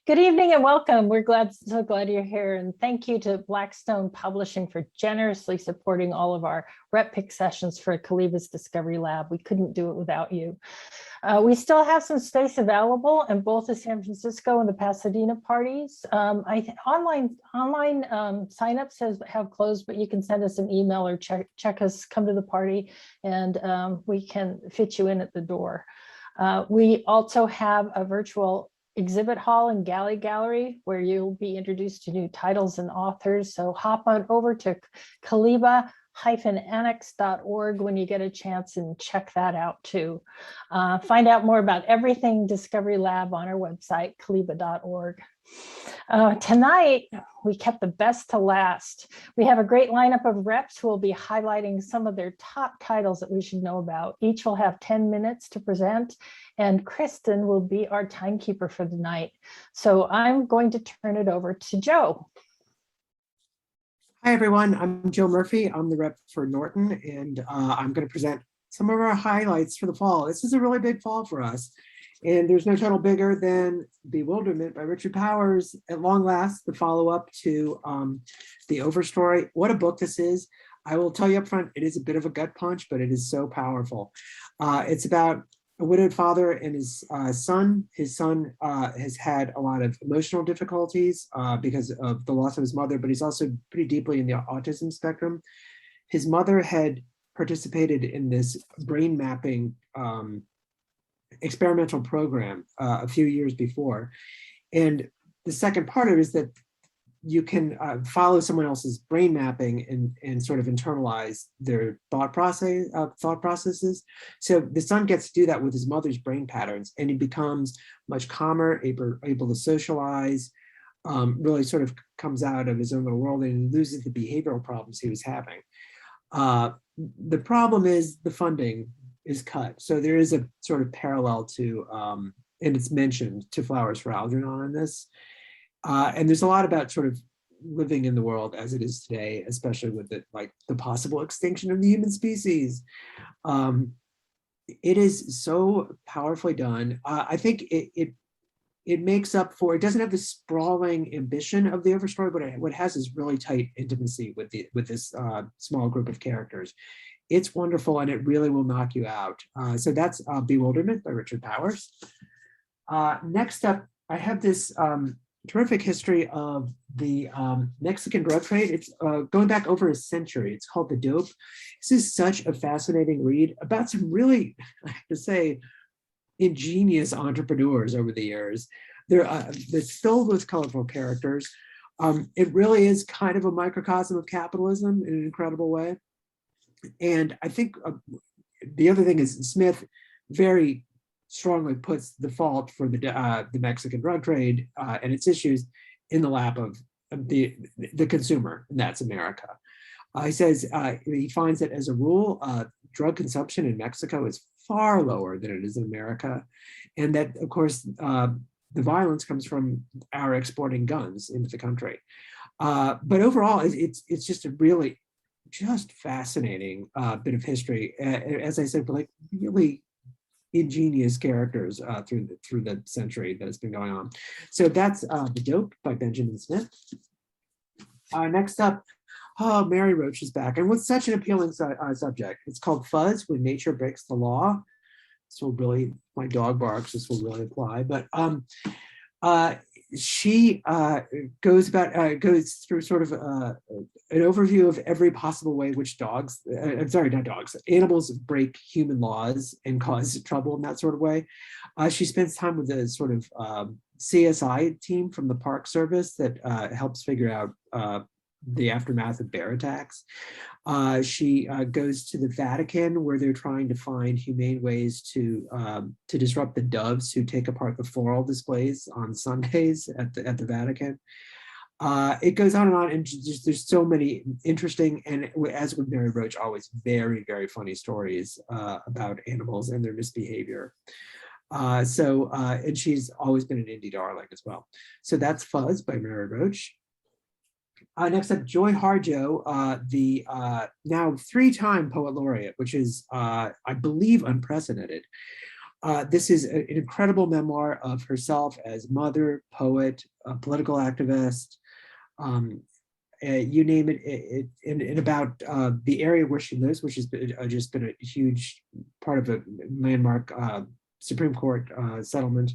Good evening and welcome. We're so glad you're here, and thank you to Blackstone Publishing for generously supporting all of our rep pick sessions for Kaliba's Discovery Lab. We couldn't do it without you. We still have some space available in both the San Francisco and the Pasadena parties. Online signups have closed, but you can send us an email or check us, come to the party, and we can fit you in at the door. We also have a virtual exhibit hall and galley gallery where you'll be introduced to new titles and authors. So hop on over to Kaliba-annex.org when you get a chance and check that out too. Find out more about everything Discovery Lab on our website, kaliba.org. Tonight, we kept the best to last. We have a great lineup of reps who will be highlighting some of their top titles that we should know about. Each will have 10 minutes to present, and Kristen will be our timekeeper for the night. So I'm going to turn it over to Joe. Hi, everyone. I'm Joe Murphy. I'm the rep for Norton, and I'm going to present some of our highlights for the fall. This is a really big fall for us. And there's no title bigger than Bewilderment by Richard Powers. At long last, the follow-up to The Overstory. What a book this is. I will tell you up front, it is a bit of a gut punch, but it is so powerful. It's about a widowed father and his son. His son has had a lot of emotional difficulties because of the loss of his mother, but he's also pretty deeply in the autism spectrum. His mother had participated in this brain mapping experimental program a few years before. And the second part of it is that you can follow someone else's brain mapping and sort of internalize their thought processes. So the son gets to do that with his mother's brain patterns, and he becomes much calmer, able to socialize, really sort of comes out of his own little world and loses the behavioral problems he was having. The problem is the funding is cut. So there is a sort of parallel to, and it's mentioned, to Flowers for Algernon in this. And there's a lot about sort of living in the world as it is today, especially with the possible extinction of the human species. It is so powerfully done. I think it makes up for, it doesn't have the sprawling ambition of The Overstory, but what it has is really tight intimacy with this small group of characters. It's wonderful, and it really will knock you out. So that's Bewilderment by Richard Powers. Next up, I have this terrific history of the Mexican drug trade. It's going back over a century. It's called The Dope. This is such a fascinating read about some really, I have to say, ingenious entrepreneurs over the years. It's filled with colorful characters. It really is kind of a microcosm of capitalism in an incredible way. And I think the other thing is Smith very strongly puts the fault for the Mexican drug trade and its issues in the lap of the consumer, and that's America. He says he finds that as a rule, drug consumption in Mexico is far lower than it is in America, and that, of course, the violence comes from our exporting guns into the country. But overall, it's just a really just fascinating bit of history. As I said, like really ingenious characters through the century that has been going on. So that's The Dope by Benjamin Smith. Next up, Mary Roach is back, and with such an appealing subject. It's called Fuzz, When Nature Breaks the Law. This will really, my dog barks, this will really apply, but she goes through sort of an overview of every possible way which animals break human laws and cause trouble in that sort of way. She spends time with a sort of CSI team from the Park Service that helps figure out the aftermath of bear attacks. She goes to the Vatican, where they're trying to find humane ways to disrupt the doves who take apart the floral displays on Sundays at the Vatican. It goes on, and there's so many interesting, and as with Mary Roach, always very, very funny stories about animals and their misbehavior. And she's always been an indie darling as well. So that's Fuzz by Mary Roach. Next up, Joy Harjo, the now 3-time poet laureate, which is, I believe, unprecedented. This is an incredible memoir of herself as mother, poet, political activist, you name it, and about the area where she lives, which has been, just been a huge part of a landmark Supreme Court settlement.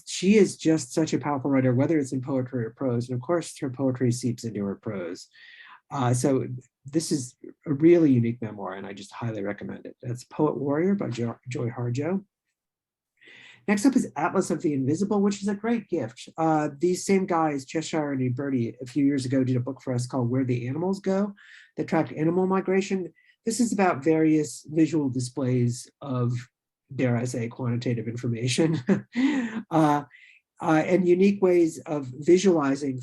She is just such a powerful writer, whether it's in poetry or prose, and of course her poetry seeps into her prose. So this is a really unique memoir, and I just highly recommend it. That's Poet Warrior by Joy Harjo. Next up is Atlas of the Invisible, which is a great gift. These same guys, Cheshire and Birdie, a few years ago did a book for us called Where the Animals Go, that tracked animal migration. This is about various visual displays of, dare I say, quantitative information and unique ways of visualizing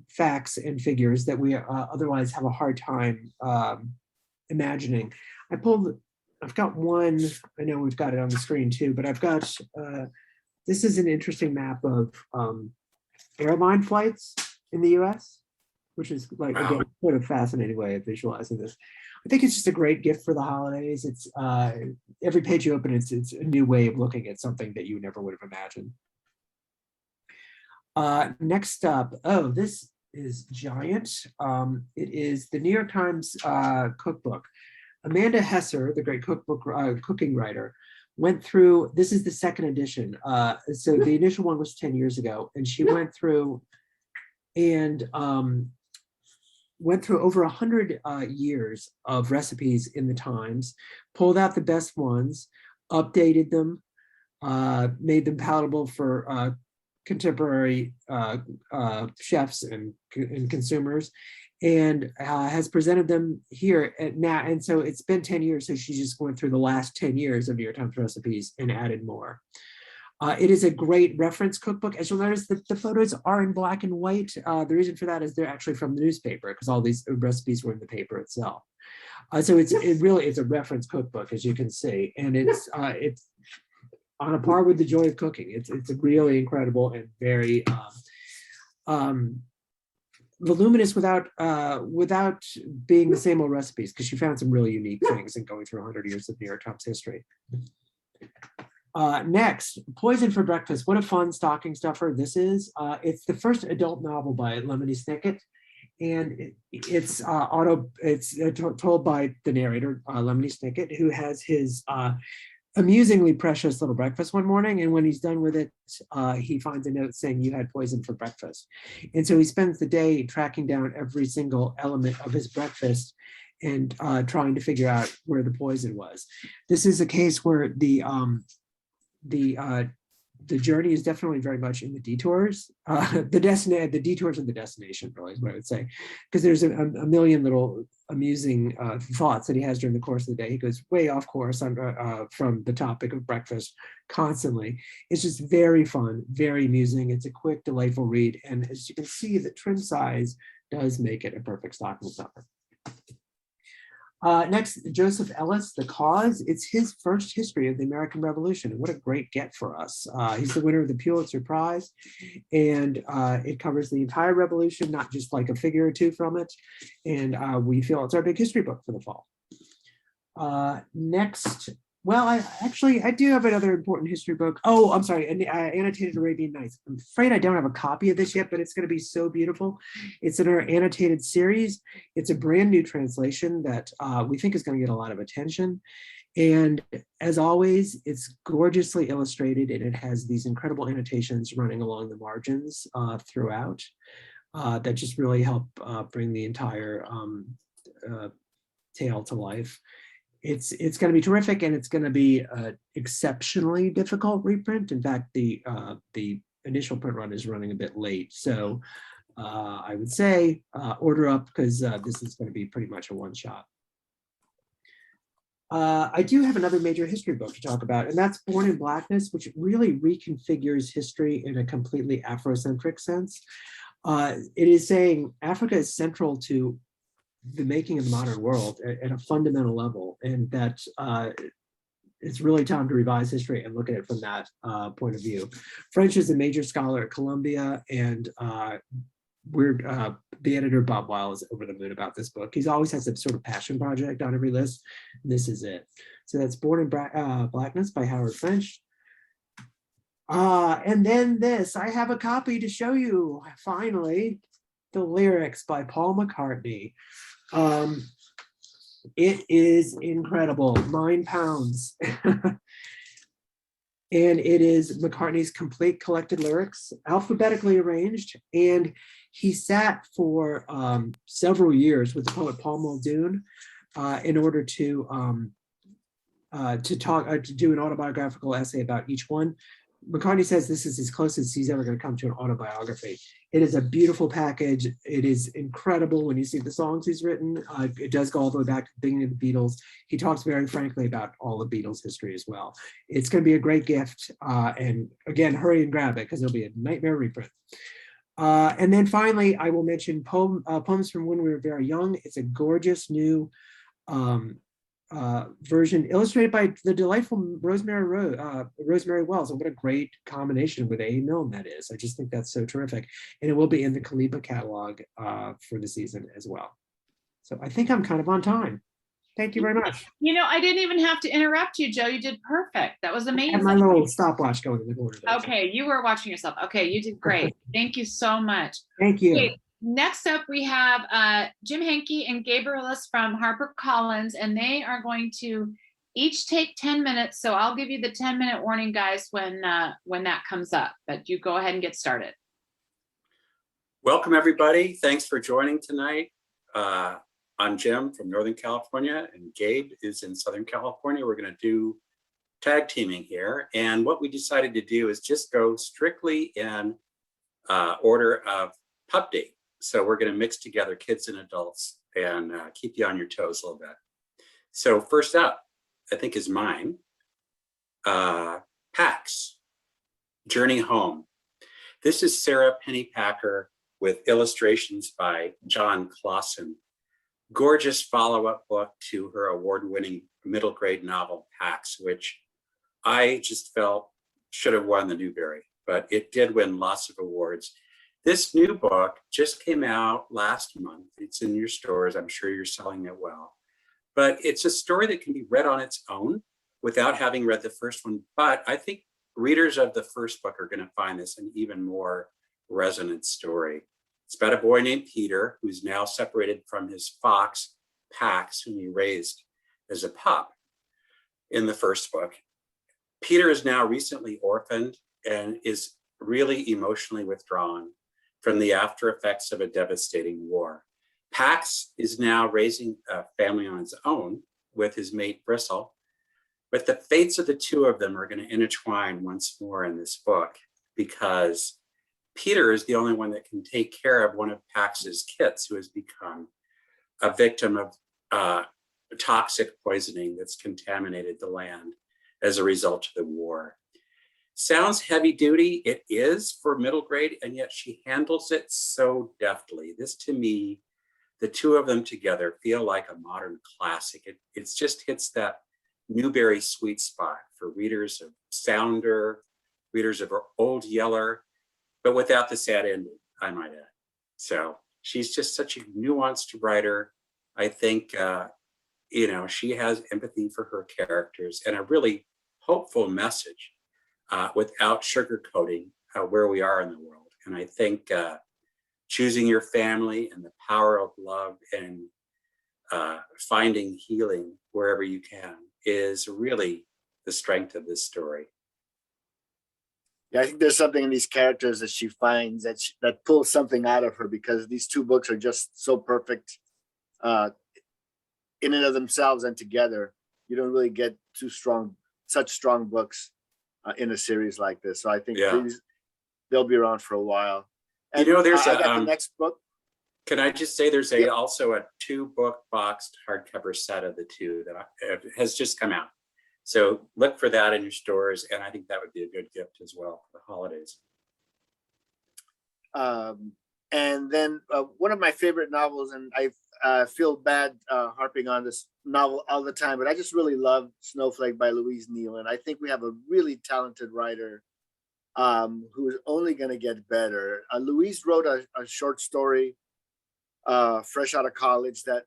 facts and figures that we otherwise have a hard time imagining. I've got one, I know we've got it on the screen too, but I've got, this is an interesting map of airline flights in the US, which is like, again, sort of fascinating way of visualizing this. I think it's just a great gift for the holidays. It's every page you open, it's a new way of looking at something that you never would have imagined. Next up, this is giant. It is the New York Times cookbook. Amanda Hesser, the great cookbook cooking writer, went through, this is the second edition. So the initial one was 10 years ago, and she went through and went through over 100 years of recipes in the Times, pulled out the best ones, updated them, made them palatable for contemporary chefs and consumers, and has presented them here now. And so it's been 10 years, so she just went through the last 10 years of New York Times recipes and added more. It is a great reference cookbook. As you'll notice, the photos are in black and white. The reason for that is they're actually from the newspaper, because all these recipes were in the paper itself. So it really is a reference cookbook, as you can see, and it's on a par with The Joy of Cooking. It's really incredible and very voluminous without being the same old recipes, because she found some really unique things in going through 100 years of New York Times history. Next, Poison for Breakfast. What a fun stocking stuffer this is. It's the first adult novel by Lemony Snicket, and it's told by the narrator, Lemony Snicket, who has his amusingly precious little breakfast one morning, and when he's done with it, he finds a note saying, "You had poison for breakfast." And so he spends the day tracking down every single element of his breakfast and trying to figure out where the poison was. This is a case where the journey is definitely very much in the detours. The detours of the destination, really, is what I would say, because there's a million little amusing thoughts that he has during the course of the day. He goes way off course from the topic of breakfast constantly. It's just very fun, very amusing. It's a quick, delightful read, and as you can see, the trim size does make it a perfect stocking stuffer. Next, Joseph Ellis, The Cause. It's his first history of the American Revolution, and what a great get for us. He's the winner of the Pulitzer Prize, and it covers the entire revolution, not just like a figure or two from it, and we feel it's our big history book for the fall. Next, well, I do have another important history book. Oh, I'm sorry, Annotated Arabian Nights. I'm afraid I don't have a copy of this yet, but it's going to be so beautiful. It's in our annotated series. It's a brand new translation that we think is going to get a lot of attention. And as always, it's gorgeously illustrated, and it has these incredible annotations running along the margins throughout that just really help bring the entire tale to life. It's going to be terrific, and it's going to be an exceptionally difficult reprint. In fact, the initial print run is running a bit late, so I would say order up, because this is going to be pretty much a one-shot. I do have another major history book to talk about, and that's Born in Blackness, which really reconfigures history in a completely Afrocentric sense. It is saying Africa is central to the making of the modern world at a fundamental level, and that it's really time to revise history and look at it from that point of view. French is a major scholar at Columbia, and the editor Bob Weil is over the moon about this book. He's always has some sort of passion project on every list. This is it. So that's Born in Blackness by Howard French. And then this, I have a copy to show you, finally, the lyrics by Paul McCartney. It is incredible, 9 pounds. And it is McCartney's complete collected lyrics, alphabetically arranged. And he sat for several years with the poet Paul Muldoon in order to do an autobiographical essay about each one. McCartney says this is as close as he's ever going to come to an autobiography. It is a beautiful package. It is incredible when you see the songs he's written. It does go all the way back to the beginning of the Beatles. He talks very frankly about all the Beatles history as well. It's going to be a great gift. And again, hurry and grab it because it'll be a nightmare reprint. And then finally, I will mention Poems from When We Were Very Young. It's a gorgeous new version illustrated by the delightful Rosemary Wells. And what a great combination with A. Milne that is. I just think that's so terrific. And it will be in the Kaliba catalog for the season as well. So I think I'm kind of on time. Thank you very much. You know, I didn't even have to interrupt you, Joe. You did perfect. That was amazing. I had my little stopwatch going in the corner there. Okay, you were watching yourself. Okay, you did great. Thank you so much. Thank you. Okay, next up, we have Jim Hankey and Gabe Barillas from HarperCollins, and they are going to each take 10 minutes. So I'll give you the 10-minute warning, guys, when that comes up. But you go ahead and get started. Welcome, everybody. Thanks for joining tonight. I'm Jim from Northern California, and Gabe is in Southern California. We're going to do tag teaming here. And what we decided to do is just go strictly in order of pup date. So we're going to mix together kids and adults and keep you on your toes a little bit. So first up, I think is mine, Pax Journey Home. This is Sarah Pennypacker with illustrations by John Clausen. Gorgeous follow-up book to her award-winning middle grade novel, Pax, which I just felt should have won the Newbery, but it did win lots of awards. This new book just came out last month. It's in your stores. I'm sure you're selling it well. But it's a story that can be read on its own without having read the first one. But I think readers of the first book are going to find this an even more resonant story. It's about a boy named Peter, who's now separated from his fox, Pax, whom he raised as a pup in the first book. Peter is now recently orphaned and is really emotionally withdrawn from the after effects of a devastating war. Pax is now raising a family on his own with his mate Bristle, but the fates of the two of them are going to intertwine once more in this book because Peter is the only one that can take care of one of Pax's kits who has become a victim of toxic poisoning that's contaminated the land as a result of the war. Sounds heavy duty, it is for middle grade, and yet she handles it so deftly. This, to me, the two of them together feel like a modern classic. It just hits that Newbery sweet spot for readers of Sounder, readers of Old Yeller, but without the sad ending, I might add. So she's just such a nuanced writer. I think, she has empathy for her characters and a really hopeful message without sugarcoating where we are in the world. And I think choosing your family and the power of love and finding healing wherever you can is really the strength of this story. Yeah, I think there's something in these characters that she finds that pulls something out of her because these two books are just so perfect in and of themselves and together. You don't really get such strong books in a series like this. So I think they'll be around for a while. And there's the next book. Can I just say there's also a 2-book boxed hardcover set of the two that has just come out. So look for that in your stores, and I think that would be a good gift as well for the holidays. And then one of my favorite novels, and I feel bad harping on this novel all the time, but I just really love Snowflake by Louise Neal. And I think we have a really talented writer who is only going to get better. Louise wrote a short story fresh out of college that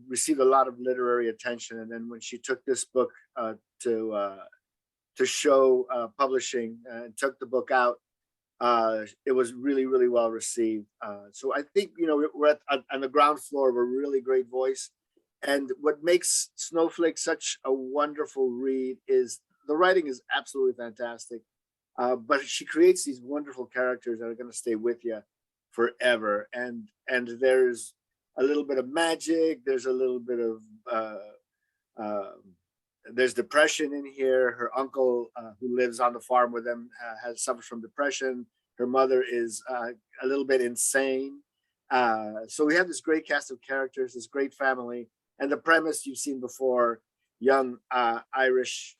received a lot of literary attention. And then when she took this book to show publishing and took the book out, it was really, really well received. So I think, you know, we're on the ground floor of a really great voice. And what makes Snowflake such a wonderful read is the writing is absolutely fantastic. But she creates these wonderful characters that are going to stay with you forever. And there's a little bit of magic. There's a little bit of there's depression in here. Her uncle, who lives on the farm with them, has suffered from depression. Her mother is a little bit insane. So we have this great cast of characters, this great family, and the premise you've seen before. Young Irish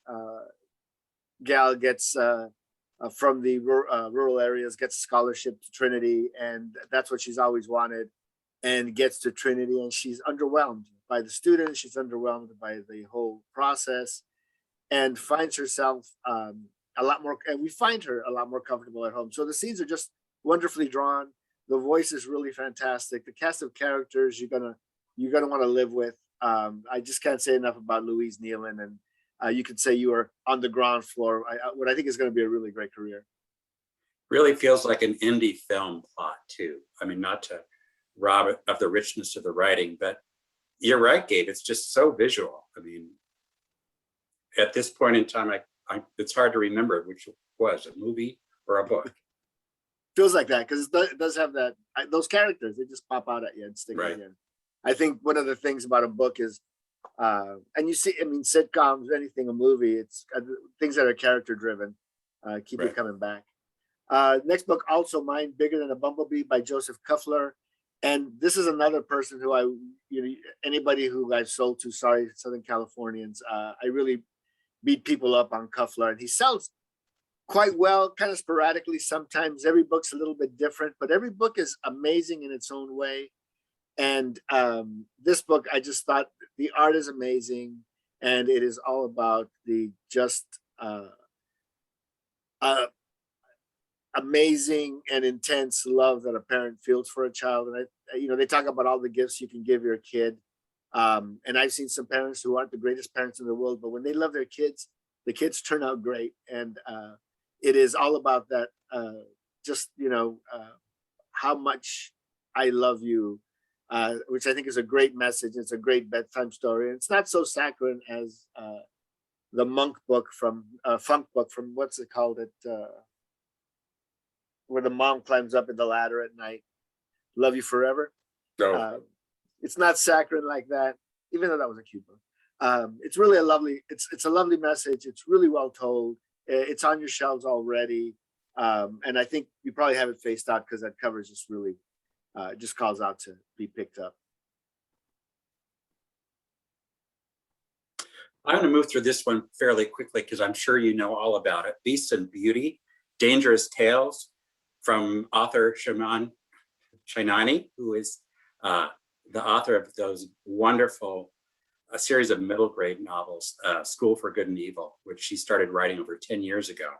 gal gets from the rural areas, gets a scholarship to Trinity, and that's what she's always wanted, and gets to Trinity, and she's underwhelmed by the students, she's underwhelmed by the whole process, and finds herself a lot more, and we find her a lot more comfortable at home. So the scenes are just wonderfully drawn. The voice is really fantastic. The cast of characters you're gonna want to live with. I just can't say enough about Louise Nealon, and you could say you are on the ground floor. What I think is going to be a really great career. Really feels like an indie film plot too. I mean, not to rob it of the richness of the writing, but you're right, Gabe. It's just so visual. I mean, at this point in time, it's hard to remember which was a movie or a book. Feels like that because it does have that. Those characters, they just pop out at you and stick Right. in. I think one of the things about a book is, and you see, I mean, sitcoms, anything, a movie, it's things that are character driven, keep you Right. coming back. Next book, Also Mine, Bigger Than a Bumblebee by Joseph Kuffler. And this is another person who anybody who I've sold to, sorry, Southern Californians, I really beat people up on Kuffler. And he sells quite well, kind of sporadically sometimes. Every book's a little bit different, but every book is amazing in its own way. And this book, I just thought the art is amazing, and it is all about the just amazing and intense love that a parent feels for a child. And they talk about all the gifts you can give your kid. And I've seen some parents who aren't the greatest parents in the world, but when they love their kids, the kids turn out great. And it is all about that, how much I love you. Which I think is a great message. It's a great bedtime story. And it's not so saccharine as the funk book from what's it called? Where the mom climbs up in the ladder at night. Love You Forever. So It's not saccharine like that, even though that was a cute book. It's really it's a lovely message. It's really well told. It's on your shelves already. And I think you probably have it faced out because that cover is just really just calls out to be picked up. I'm going to move through this one fairly quickly because I'm sure you know all about it. Beast and Beauty, Dangerous Tales from author Shimon Chainani, who is the author of those wonderful series of middle grade novels, School for Good and Evil, which she started writing over 10 years ago.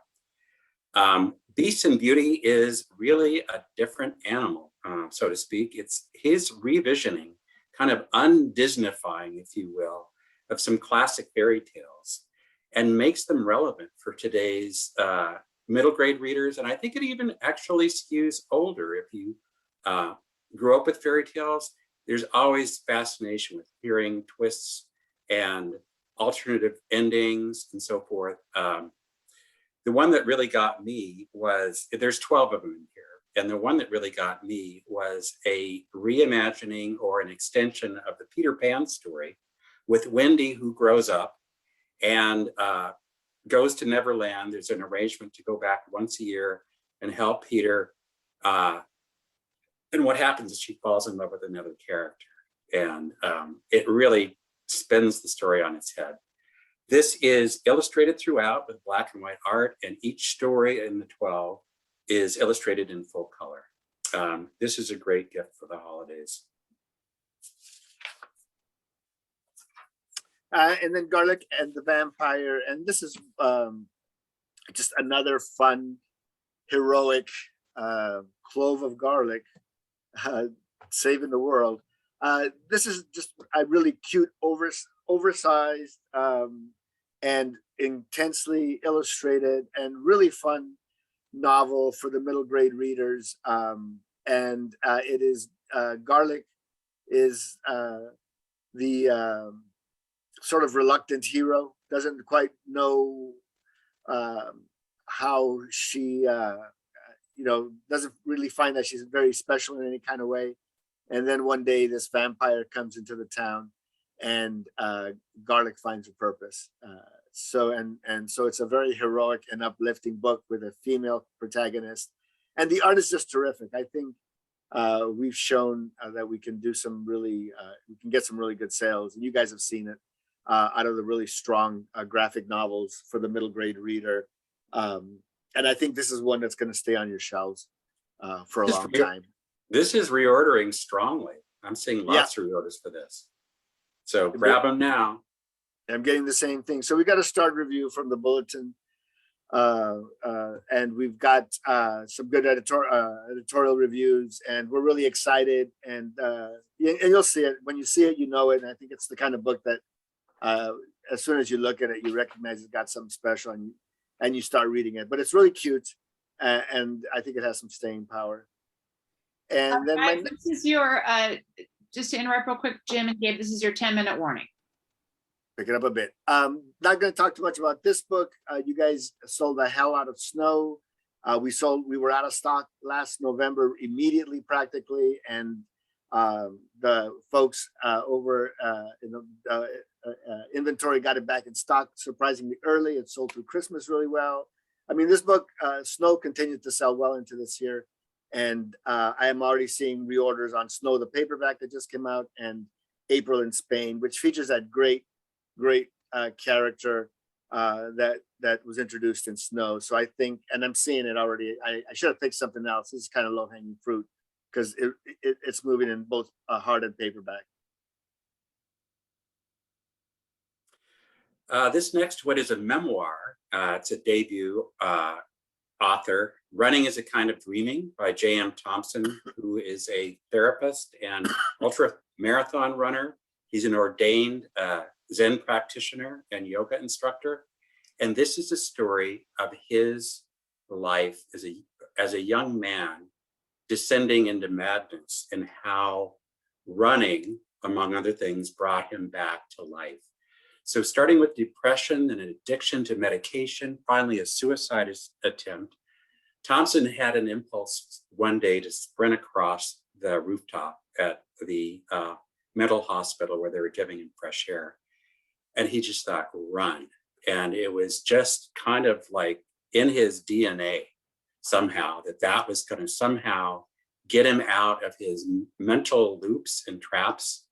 Beast and Beauty is really a different animal, so to speak. It's his revisioning, kind of undisneyfying, if you will, of some classic fairy tales and makes them relevant for today's middle grade readers. And I think it even actually skews older. If you grew up with fairy tales, there's always fascination with hearing twists and alternative endings and so forth. The one that really got me was, there's 12 of them in here. And the one that really got me was a reimagining or an extension of the Peter Pan story with Wendy, who grows up and goes to Neverland. There's an arrangement to go back once a year and help Peter. And what happens is she falls in love with another character. And it really spins the story on its head. This is illustrated throughout with black and white art, and each story in the 12 is illustrated in full color. This is a great gift for the holidays. And then Garlic and the Vampire. And this is just another fun, heroic clove of garlic saving the world. This is just a really cute, oversized, and intensely illustrated and really fun novel for the middle grade readers. And it is Garlic is the sort of reluctant hero, doesn't quite know how she, doesn't really find that she's very special in any kind of way. And then one day this vampire comes into the town and Garlic finds her purpose. So it's a very heroic and uplifting book with a female protagonist. And the art is just terrific. I think we've shown that we can do some really, we can get some really good sales. And you guys have seen it out of the really strong graphic novels for the middle grade reader. And I think this is one that's going to stay on your shelves for a long time. This is reordering strongly. I'm seeing lots of reorders for this. So grab them now. I'm getting the same thing. So we got a start review from the Bulletin. And we've got some good editorial reviews, and we're really excited. And you'll see it. When you see it, you know it. And I think it's the kind of book that as soon as you look at it, you recognize it's got something special, and you start reading it. But it's really cute, and I think it has some staying power. And then guys, this is your, just to interrupt real quick, Jim and Gabe, this is your 10-minute warning. Pick it up a bit. Not going to talk too much about this book. You guys sold the hell out of Snow. We were out of stock last November immediately, practically, and the folks over in the inventory got it back in stock surprisingly early. It sold through Christmas really well. I mean, this book, Snow, continued to sell well into this year, and I am already seeing reorders on Snow, the paperback that just came out, and April in Spain, which features that great character that was introduced in Snow. So I think, and I'm seeing it already, I should have picked something else. This is kind of low-hanging fruit because it's moving in both hard and paperback. This next one is a memoir. It's a debut author. Running is a Kind of Dreaming by J.M. Thompson, who is a therapist and ultra marathon runner. He's an ordained Zen practitioner and yoga instructor. And this is a story of his life as a young man descending into madness, and how running, among other things, brought him back to life. So starting with depression and an addiction to medication, finally a suicide attempt, Thompson had an impulse one day to sprint across the rooftop at the mental hospital where they were giving him fresh air. And he just thought, run. And it was just kind of like in his DNA somehow that was going to somehow get him out of his mental loops and traps.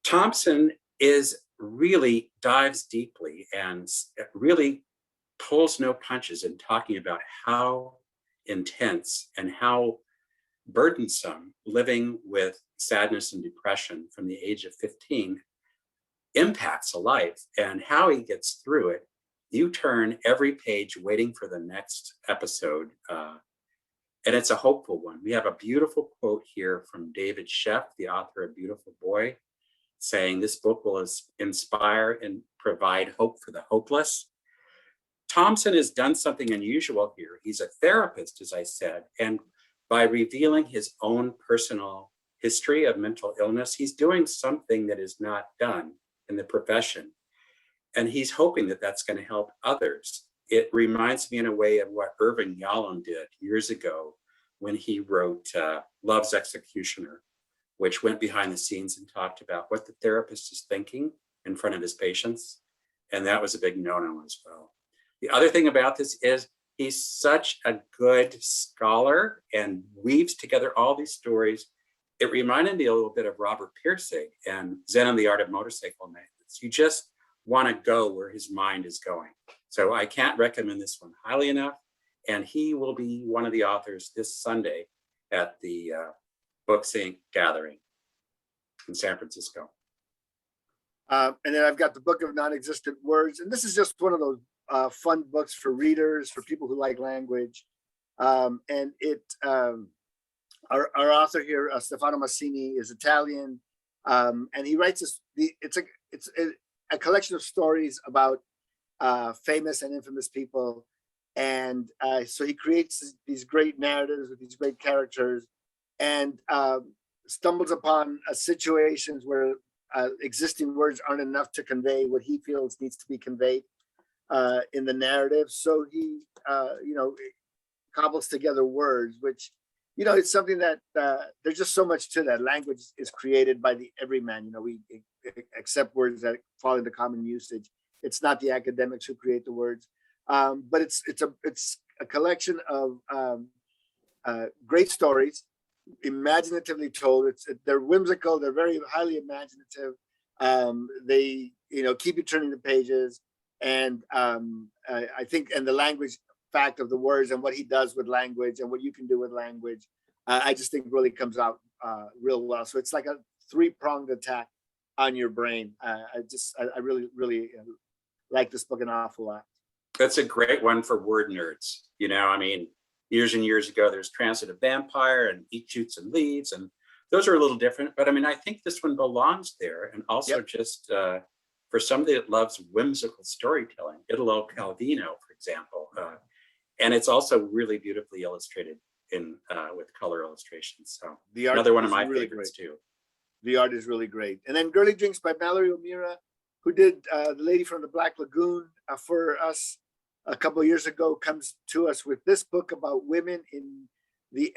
Thompson really dives deeply and really pulls no punches in talking about how intense and how burdensome living with sadness and depression from the age of 15 impacts a life, and how he gets through it. You turn every page waiting for the next episode, and it's a hopeful one. We have a beautiful quote here from David Sheff, the author of Beautiful Boy, saying this book will inspire and provide hope for the hopeless. Thompson has done something unusual here. He's a therapist, as I said, and by revealing his own personal history of mental illness, he's doing something that is not done in the profession. And he's hoping that that's going to help others. It reminds me in a way of what Irving Yalom did years ago when he wrote Love's Executioner, which went behind the scenes and talked about what the therapist is thinking in front of his patients. And that was a big no-no as well. The other thing about this is he's such a good scholar and weaves together all these stories. It reminded me a little bit of Robert Pirsig and Zen and the Art of Motorcycle Maintenance. You just want to go where his mind is going. So I can't recommend this one highly enough. And he will be one of the authors this Sunday at the Books Inc. gathering in San Francisco. And then I've got the Book of Non-Existent Words. And this is just one of those fun books for readers, for people who like language. And it Our author here, Stefano Massini, is Italian, and he writes this. It's a collection of stories about famous and infamous people, and so he creates these great narratives with these great characters, and stumbles upon situations where existing words aren't enough to convey what he feels needs to be conveyed in the narrative. So he, cobbles together words, which, it's something that there's just so much to that. Language is created by the everyman. We accept words that fall into common usage. It's not the academics who create the words, but it's a collection of great stories, imaginatively told. They're whimsical. They're very highly imaginative. They keep you turning the pages, and I think, and the language fact of the words and what he does with language and what you can do with language, I just think really comes out real well. So it's like a three-pronged attack on your brain. I really like this book an awful lot. That's a great one for word nerds. Years and years ago, there's Transit of Vampire and Eat, Shoots, and Leaves, and those are a little different. But I think this one belongs there. And also just for somebody that loves whimsical storytelling, Italo Calvino, for example. And it's also really beautifully illustrated with color illustrations. So another one of my favorites too. The art is really great. And then Girly Drinks by Mallory O'Meara, who did The Lady from the Black Lagoon for us a couple of years ago, comes to us with this book about women in the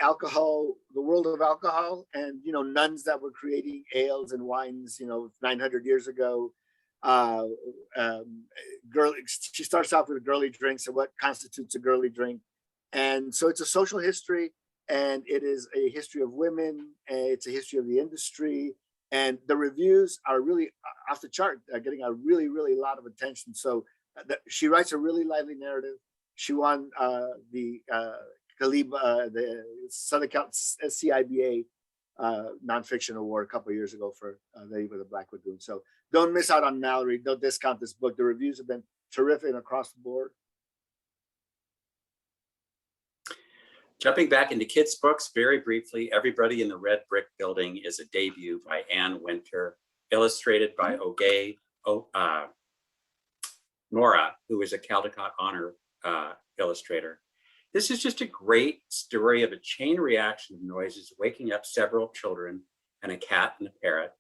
world of alcohol, and nuns that were creating ales and wines 900 years ago. She starts off with girly drinks and what constitutes a girly drink, and so it's a social history, and it is a history of women, and it's a history of the industry, and the reviews are really off the chart, getting a really lot of attention. So she writes a really lively narrative. She won the Southern Cal SCIBA nonfiction award a couple of years ago for Lady with the Black Lagoon. So don't miss out on Mallory. Don't discount this book. The reviews have been terrific across the board. Jumping back into kids' books very briefly, Everybody in the Red Brick Building is a debut by Ann Winter, illustrated by Gabe Nora, who is a Caldecott Honor illustrator. This is just a great story of a chain reaction of noises waking up several children and a cat and a parrot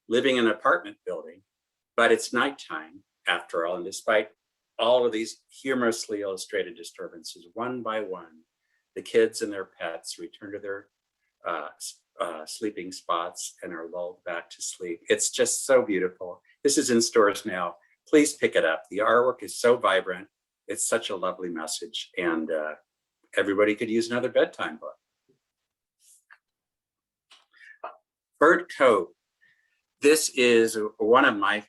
living in an apartment building. But it's nighttime after all, and despite all of these humorously illustrated disturbances, one by one, the kids and their pets return to their sleeping spots and are lulled back to sleep. It's just so beautiful. This is in stores now. Please pick it up. The artwork is so vibrant. It's such a lovely message, and everybody could use another bedtime book. Bird Cove. This is one of my,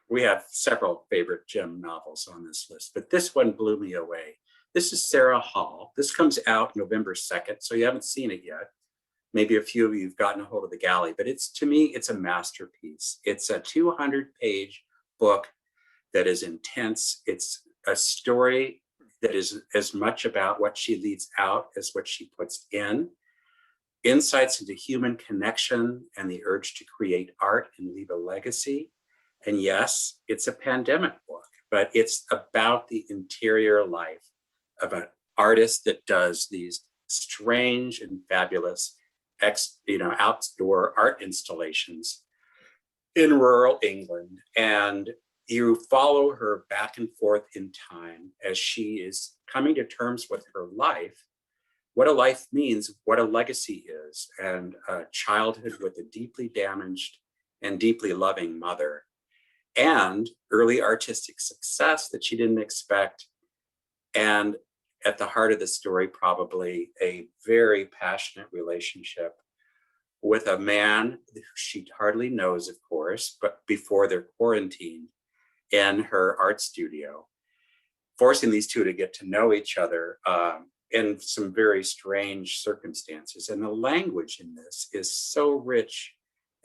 we have several favorite Jim novels on this list, but this one blew me away. This is Sarah Hall. This comes out November 2nd, so you haven't seen it yet. Maybe a few of you have gotten a hold of the galley, but to me, it's a masterpiece. It's a 200-page book that is intense. It's a story that is as much about what she leaves out as what she puts in. Insights into human connection and the urge to create art and leave a legacy. And yes, it's a pandemic book, but it's about the interior life of an artist that does these strange and fabulous outdoor art installations in rural England. And you follow her back and forth in time as she is coming to terms with her life, what a life means, what a legacy is, and a childhood with a deeply damaged and deeply loving mother, and early artistic success that she didn't expect. And at the heart of the story, probably a very passionate relationship with a man who she hardly knows, of course, but before they're quarantined in her art studio, forcing these two to get to know each other in some very strange circumstances. And the language in this is so rich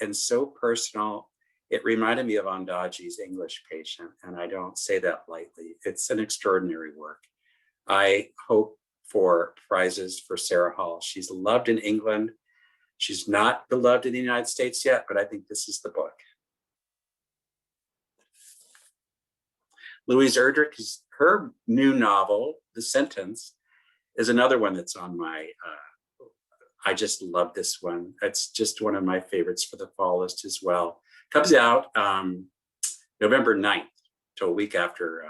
and so personal. It reminded me of Ondaatje's English Patient, and I don't say that lightly. It's an extraordinary work. I hope for prizes for Sarah Hall. She's loved in England. She's not beloved in the United States yet, but I think this is the book. Louise Erdrich's, her new novel, The Sentence, is another one that's on my, I just love this one. It's just one of my favorites for the fall list as well. Comes out November 9th, so a week after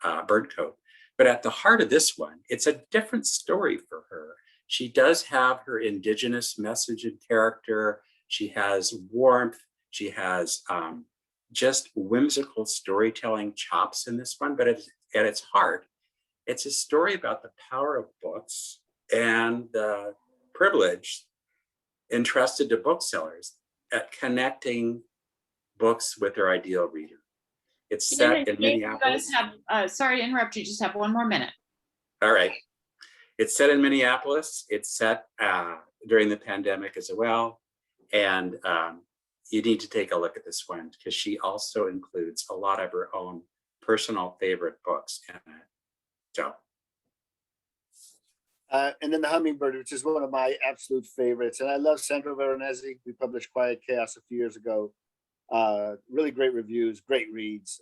Birdcoat. But at the heart of this one, it's a different story for her. She does have her indigenous message and character. She has warmth. She has just whimsical storytelling chops in this one. But at its heart, it's a story about the power of books and the privilege entrusted to booksellers at connecting books with their ideal reader. It's set in Minneapolis. You guys have, sorry to interrupt you, just have one more minute. All right. It's set in Minneapolis. It's set during the pandemic as well. And you need to take a look at this one because she also includes a lot of her own personal favorite books in it. So. And then The Hummingbird, which is one of my absolute favorites. And I love Sandra Veronese. We published Quiet Chaos a few years ago. Really great reviews, great reads.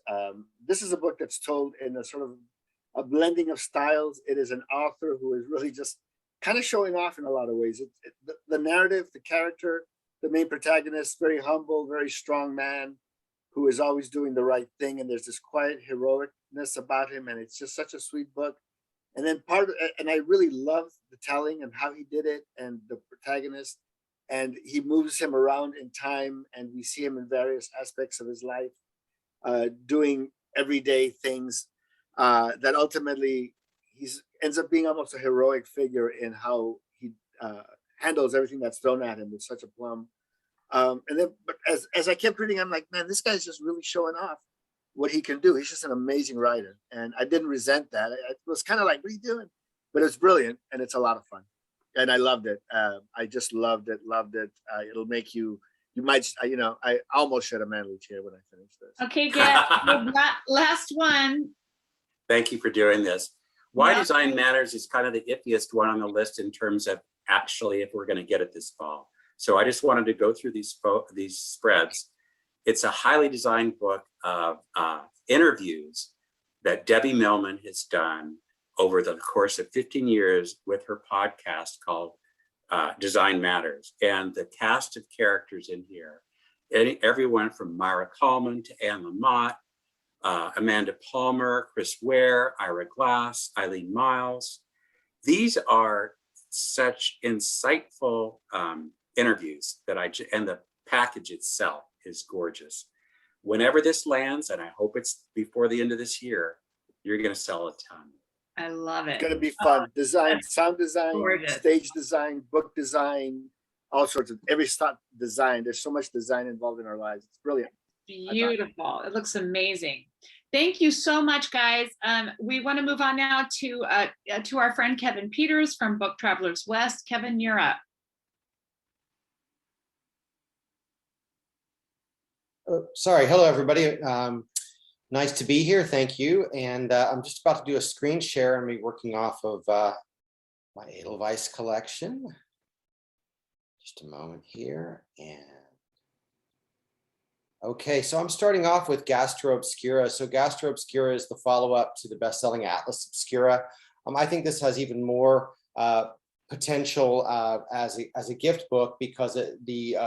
This is a book that's told in a sort of a blending of styles. It is an author who is really just kind of showing off in a lot of ways. The narrative, the character, the main protagonist, very humble, very strong man who is always doing the right thing. And there's this quiet heroicness about him. And it's just such a sweet book. And then and I really love the telling and how he did it and the protagonist. And he moves him around in time and we see him in various aspects of his life, doing everyday things that ultimately ends up being almost a heroic figure in how he handles everything that's thrown at him with such a plum. And then, but as I kept reading, I'm like, man, this guy's just really showing off what he can do. He's just an amazing writer. And I didn't resent that. I was kind of like, what are you doing? But it's brilliant and it's a lot of fun. And I loved it. I just loved it. It'll make you might, I almost shed a manly tear when I finished this. Okay, Gabe, last one. Thank you for doing this. Why Design Matters is kind of the iffiest one on the list in terms of actually if we're going to get it this fall. So I just wanted to go through these spreads. It's a highly designed book of interviews that Debbie Millman has done over the course of 15 years with her podcast called Design Matters. And the cast of characters in here, everyone from Myra Coleman to Anne Lamott, Amanda Palmer, Chris Ware, Ira Glass, Eileen Miles. These are such insightful interviews that and the package itself is gorgeous. Whenever this lands, and I hope it's before the end of this year, you're going to sell a ton. I love it. It's going to be fun. Design, sound design, gorgeous. Stage design, book design, all sorts of every stop design. There's so much design involved in our lives. It's brilliant. Beautiful. It looks amazing. Thank you so much, guys. We want to move on now to our friend Kevin Peters from Book Travelers West. Kevin, you're up. Sorry. Hello, everybody. Nice to be here. Thank you. And I'm just about to do a screen share and be working off of my Edelweiss collection. Just a moment here. And okay, so I'm starting off with Gastro Obscura. So Gastro Obscura is the follow-up to the best-selling Atlas Obscura. I think this has even more potential as a gift book because it's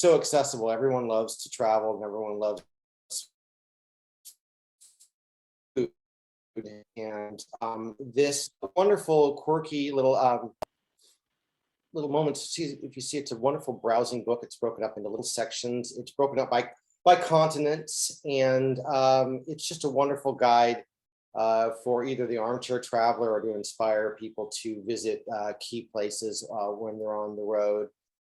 so accessible. Everyone loves to travel and everyone loves food. And this wonderful, quirky little moments. If you see, it's a wonderful browsing book. It's broken up into little sections. It's broken up by continents, and it's just a wonderful guide for either the armchair traveler or to inspire people to visit key places when they're on the road.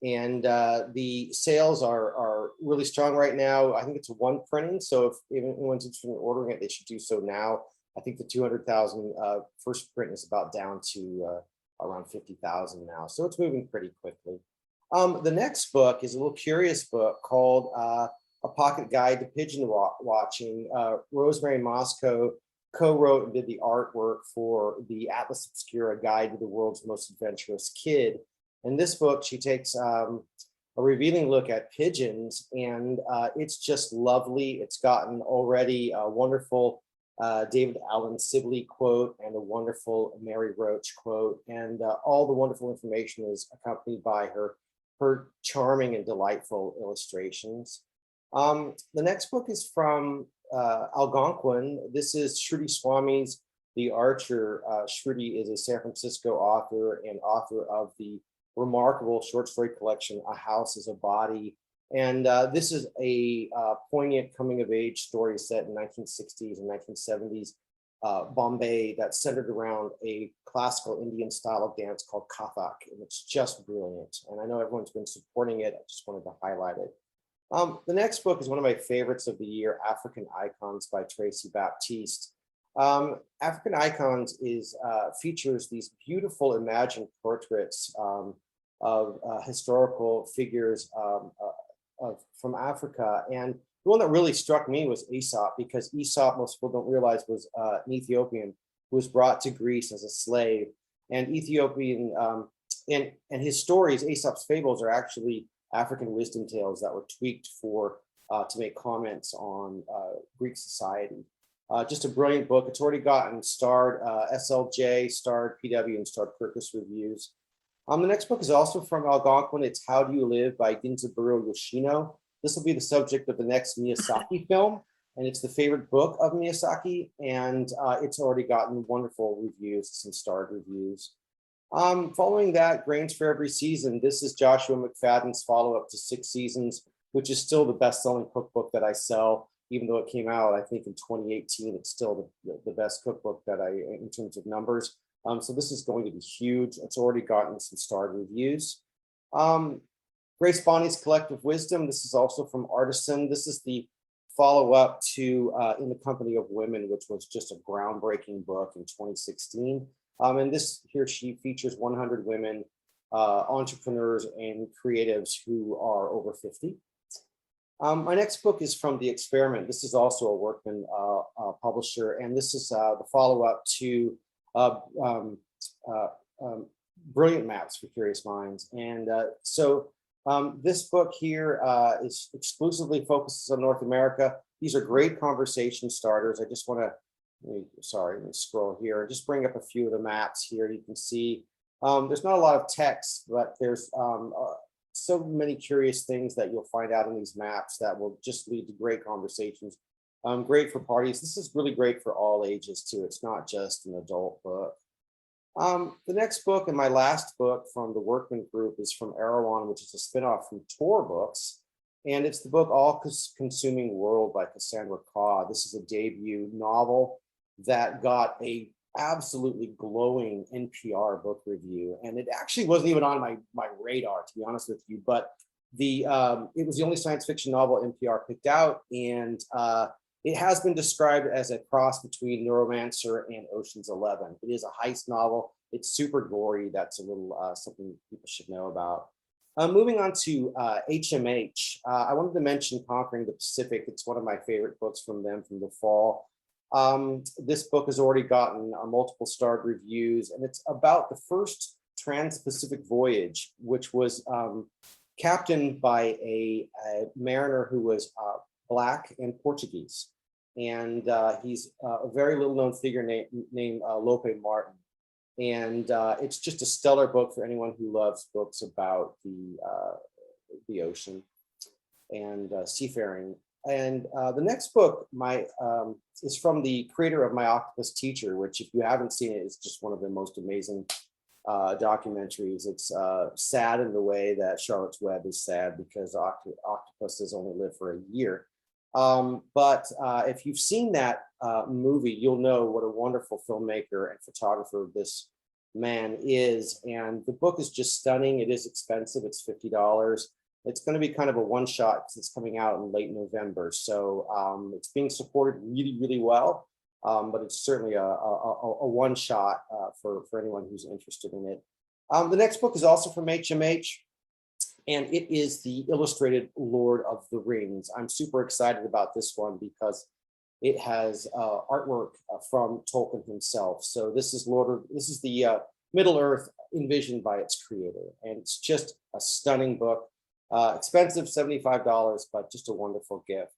And the sales are really strong right now. I think it's a one printing, so if anyone's interested in ordering it, they should do so now. I think the 200,000 first print is about down to around 50,000 now, so it's moving pretty quickly. The next book is a little curious book called A Pocket Guide to Pigeon Watching. Rosemary Moscow co-wrote and did the artwork for the Atlas Obscura Guide to the World's Most Adventurous Kid. In this book, she takes a revealing look at pigeons, and it's just lovely. It's gotten already a wonderful David Allen Sibley quote and a wonderful Mary Roach quote, and all the wonderful information is accompanied by her charming and delightful illustrations. The next book is from Algonquin. This is Shruti Swami's The Archer. Shruti is a San Francisco author and author of the remarkable short story collection, A House is a Body. And this is a poignant coming of age story set in 1960s and 1970s Bombay that's centered around a classical Indian style of dance called Kathak. And it's just brilliant. And I know everyone's been supporting it. I just wanted to highlight it. The next book is one of my favorites of the year, African Icons by Tracy Baptiste. African Icons features these beautiful imagined portraits of historical figures from Africa. And the one that really struck me was Aesop, because Aesop, most people don't realize, was an Ethiopian who was brought to Greece as a slave. And Ethiopian, and his stories, Aesop's fables, are actually African wisdom tales that were tweaked to make comments on Greek society. Just a brilliant book. It's already gotten starred SLJ, starred PW, and starred Kirkus reviews. The next book is also from Algonquin. It's How Do You Live by Ginzaburo Yoshino. This will be the subject of the next Miyazaki film, and it's the favorite book of Miyazaki, and it's already gotten wonderful reviews, some starred reviews. Following that, Grains for Every Season. This is Joshua McFadden's follow-up to 6 Seasons, which is still the best-selling cookbook that I sell, even though it came out, I think, in 2018. It's still the best cookbook that in terms of numbers. So this is going to be huge. It's already gotten some starred reviews. Grace Bonney's Collective Wisdom. This is also from Artisan. This is the follow-up to In the Company of Women, which was just a groundbreaking book in 2016. And this here she features 100 women entrepreneurs and creatives who are over 50. My next book is from The Experiment. This is also a Workman publisher, and this is the follow-up to Brilliant Maps for Curious Minds. And this book here is exclusively focuses on North America. These are great conversation starters. I just want to, let me scroll here and just bring up a few of the maps here. You can see there's not a lot of text, but there's so many curious things that you'll find out in these maps that will just lead to great conversations. Great for parties. This is really great for all ages too. It's not just an adult book. The next book and my last book from the Workman Group is from Erewhon, which is a spinoff from Tor Books. And it's the book All Consuming World by Cassandra Caw. This is a debut novel that got a absolutely glowing NPR book review. And it actually wasn't even on my radar, to be honest with you, but it was the only science fiction novel NPR picked out. And it has been described as a cross between Neuromancer and Ocean's 11. It is a heist novel. It's super gory. That's a little something people should know about. Moving on to HMH, I wanted to mention Conquering the Pacific. It's one of my favorite books from them from the fall. This book has already gotten multiple starred reviews, and it's about the first trans-Pacific voyage, which was captained by a mariner who was Black and Portuguese. And he's a very little known figure named Lope Martin. And it's just a stellar book for anyone who loves books about the ocean and seafaring. And the next book is from the creator of My Octopus Teacher, which, if you haven't seen it, is just one of the most amazing documentaries. It's sad in the way that Charlotte's Web is sad because octopuses only live for a year. But if you've seen that movie, you'll know what a wonderful filmmaker and photographer this man is. And the book is just stunning. It is expensive. It's $50. It's going to be kind of a one-shot because it's coming out in late November. So it's being supported really, really well. But it's certainly a one-shot for anyone who's interested in it. The next book is also from HMH. And it is the illustrated Lord of the Rings. I'm super excited about this one because It has artwork from Tolkien himself. So this is the Middle Earth envisioned by its creator, and it's just a stunning book. Expensive, $75, but just a wonderful gift.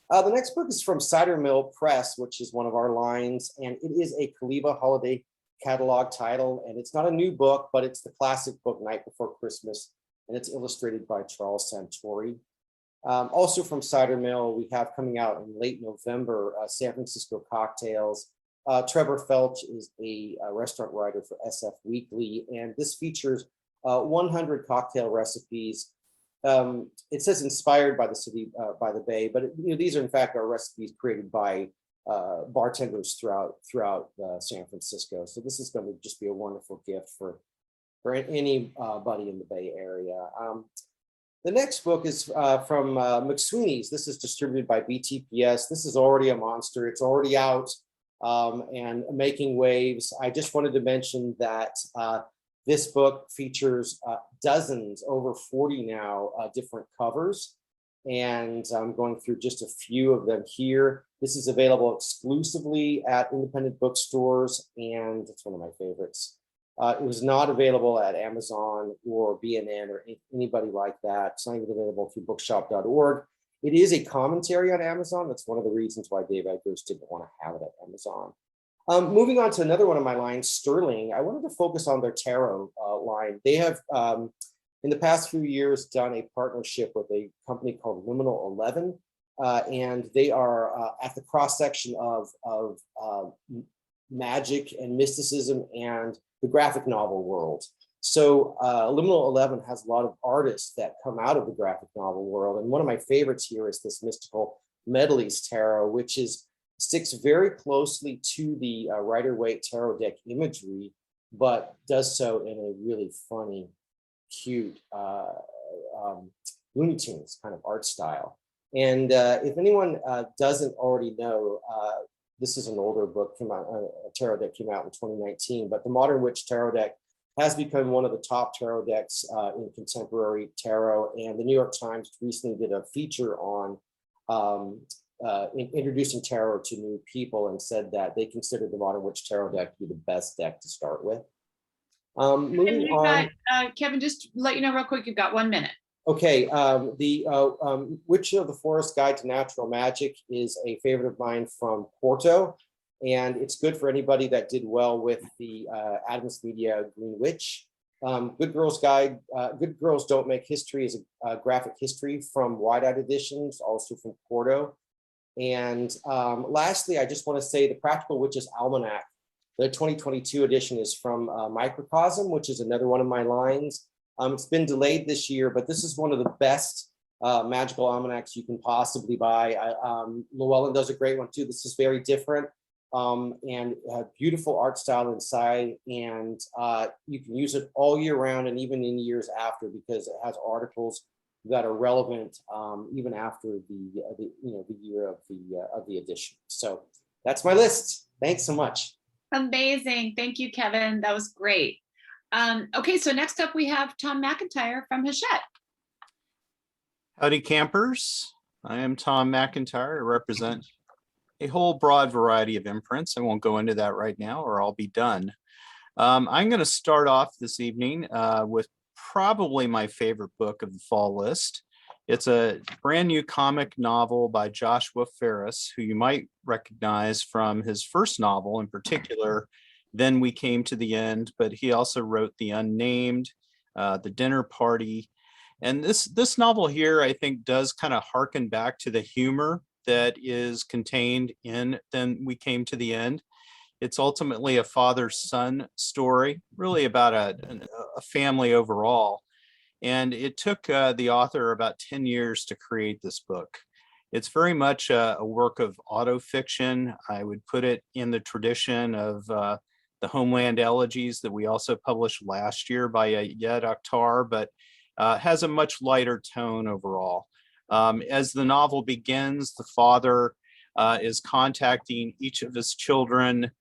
The next book is from Cider Mill Press, which is one of our lines, and it is a Kaliva holiday catalog title, and it's not a new book, but it's the classic book Night Before Christmas, and it's illustrated by Charles Santori. Also from Cider Mill, we have coming out in late November, San Francisco Cocktails. Trevor Felch is a restaurant writer for SF Weekly, and this features 100 cocktail recipes. It says inspired by the city, by the Bay, but these are in fact are recipes created by bartenders throughout San Francisco. So this is going to just be a wonderful gift for anybody in the Bay Area. The next book is from McSweeney's. This is distributed by BTPS. This is already a monster. It's already out and making waves. I just wanted to mention that this book features dozens, over 40 now, different covers. And I'm going through just a few of them here. This is available exclusively at independent bookstores, and it's one of my favorites. It was not available at Amazon or BNN or anybody like that. It's not even available through bookshop.org. It is a commentary on Amazon. That's one of the reasons why Dave Eggers didn't want to have it at Amazon. Moving on to another one of my lines, Sterling. I wanted to focus on their tarot line. They have, in the past few years, done a partnership with a company called Liminal 11, and they are at the cross-section of magic and mysticism and the graphic novel world. So Liminal 11 has a lot of artists that come out of the graphic novel world, and one of my favorites here is this Mystical Medleys Tarot, which sticks very closely to the Rider-Waite tarot deck imagery, but does so in a really funny, cute Looney Tunes kind of art style. And if anyone doesn't already know, this is an older book, a tarot deck came out in 2019, but the Modern Witch Tarot deck has become one of the top tarot decks in contemporary tarot. And the New York Times recently did a feature on introducing tarot to new people, and said that they consider the Modern Witch Tarot deck to be the best deck to start with. Moving on. Kevin, just let you know real quick, you've got 1 minute. Okay, the Witch of the Forest Guide to Natural Magic is a favorite of mine from Porto, and it's good for anybody that did well with the Adams Media Green Witch. Good Girls Guide, Good Girls Don't Make History is a graphic history from Wide-Eyed Editions, also from Porto. And lastly, I just want to say the Practical Witches Almanac, the 2022 edition is from Microcosm, which is another one of my lines. It's been delayed this year, but this is one of the best magical almanacs you can possibly buy. Llewellyn does a great one too. This is very different and beautiful art style inside, and you can use it all year round and even in years after, because it has articles that are relevant even after the year of the edition. So that's my list. Thanks so much. Amazing. Thank you, Kevin. That was great. Okay, so next up we have Tom McIntyre from Hachette. Howdy campers. I am Tom McIntyre. I represent a whole broad variety of imprints. I won't go into that right now or I'll be done. I'm going to start off this evening with probably my favorite book of the fall list. It's a brand new comic novel by Joshua Ferris, who you might recognize from his first novel in particular, Then We Came to the End, but he also wrote The Unnamed, The Dinner Party. And this novel here, I think, does kind of harken back to the humor that is contained in Then We Came to the End. It's ultimately a father-son story, really about a family overall. And it took the author about 10 years to create this book. It's very much a work of autofiction. I would put it in the tradition of the Homeland Elegies that we also published last year by Yed Akhtar, but has a much lighter tone overall. As the novel begins, the father is contacting each of his children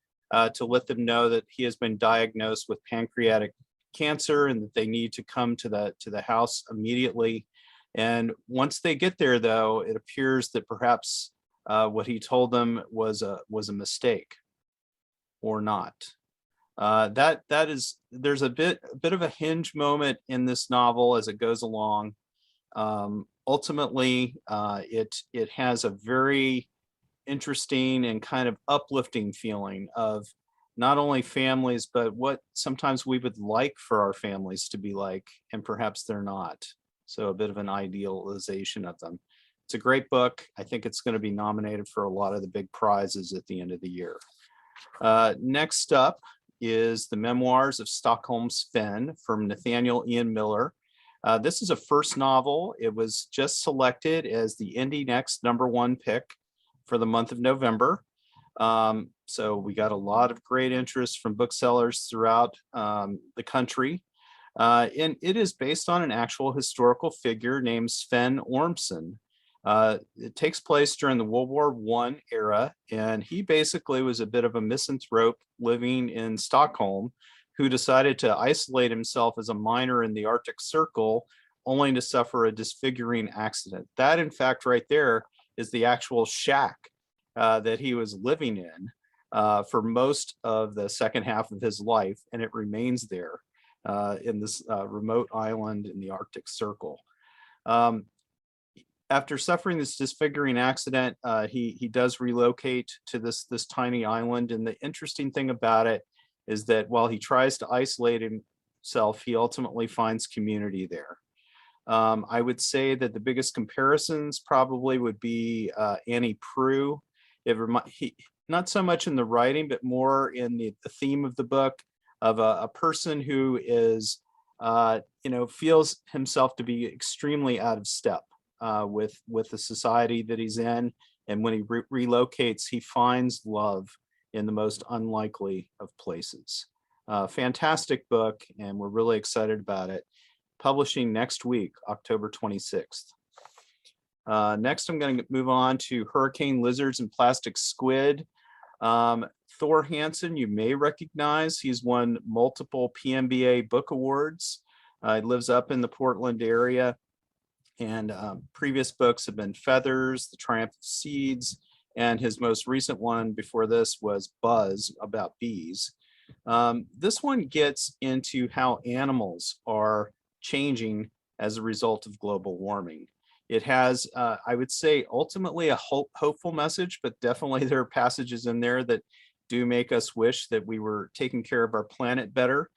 to let them know that he has been diagnosed with pancreatic cancer and that they need to come to the house immediately. And once they get there, though, it appears that perhaps what he told them was a mistake or not. There's a bit of a hinge moment in this novel as it goes along. Ultimately, it has a very interesting and kind of uplifting feeling of not only families, but what sometimes we would like for our families to be like, and perhaps they're not. So a bit of an idealization of them. It's a great book. I think it's going to be nominated for a lot of the big prizes at the end of the year. Next up is The Memoirs of Stockholm Sven from Nathaniel Ian Miller. This is a first novel. It was just selected as the Indie Next #1 pick for the month of November. So we got a lot of great interest from booksellers throughout the country. And it is based on an actual historical figure named Sven Ormsson. It takes place during the World War I era, and he basically was a bit of a misanthrope living in Stockholm who decided to isolate himself as a miner in the Arctic Circle, only to suffer a disfiguring accident. That, in fact, right there is the actual shack that he was living in for most of the second half of his life, and it remains there in this remote island in the Arctic Circle. After suffering this disfiguring accident, he does relocate to this tiny island, and the interesting thing about it is that while he tries to isolate himself, he ultimately finds community there. I would say that the biggest comparisons probably would be Annie Proulx. Not so much in the writing, but more in the theme of the book, of a person who is, feels himself to be extremely out of step with the society that he's in. And when he relocates, he finds love in the most unlikely of places. Fantastic book, and we're really excited about it. Publishing next week, October 26th. Next, I'm going to move on to Hurricane Lizards and Plastic Squid. Thor Hansen, you may recognize. He's won multiple PMBA book awards. He lives up in the Portland area. And previous books have been Feathers, The Triumph of Seeds, and his most recent one before this was Buzz, about bees. This one gets into how animals are changing as a result of global warming. It has, I would say, ultimately a hopeful message, but definitely there are passages in there that do make us wish that we were taking care of our planet better.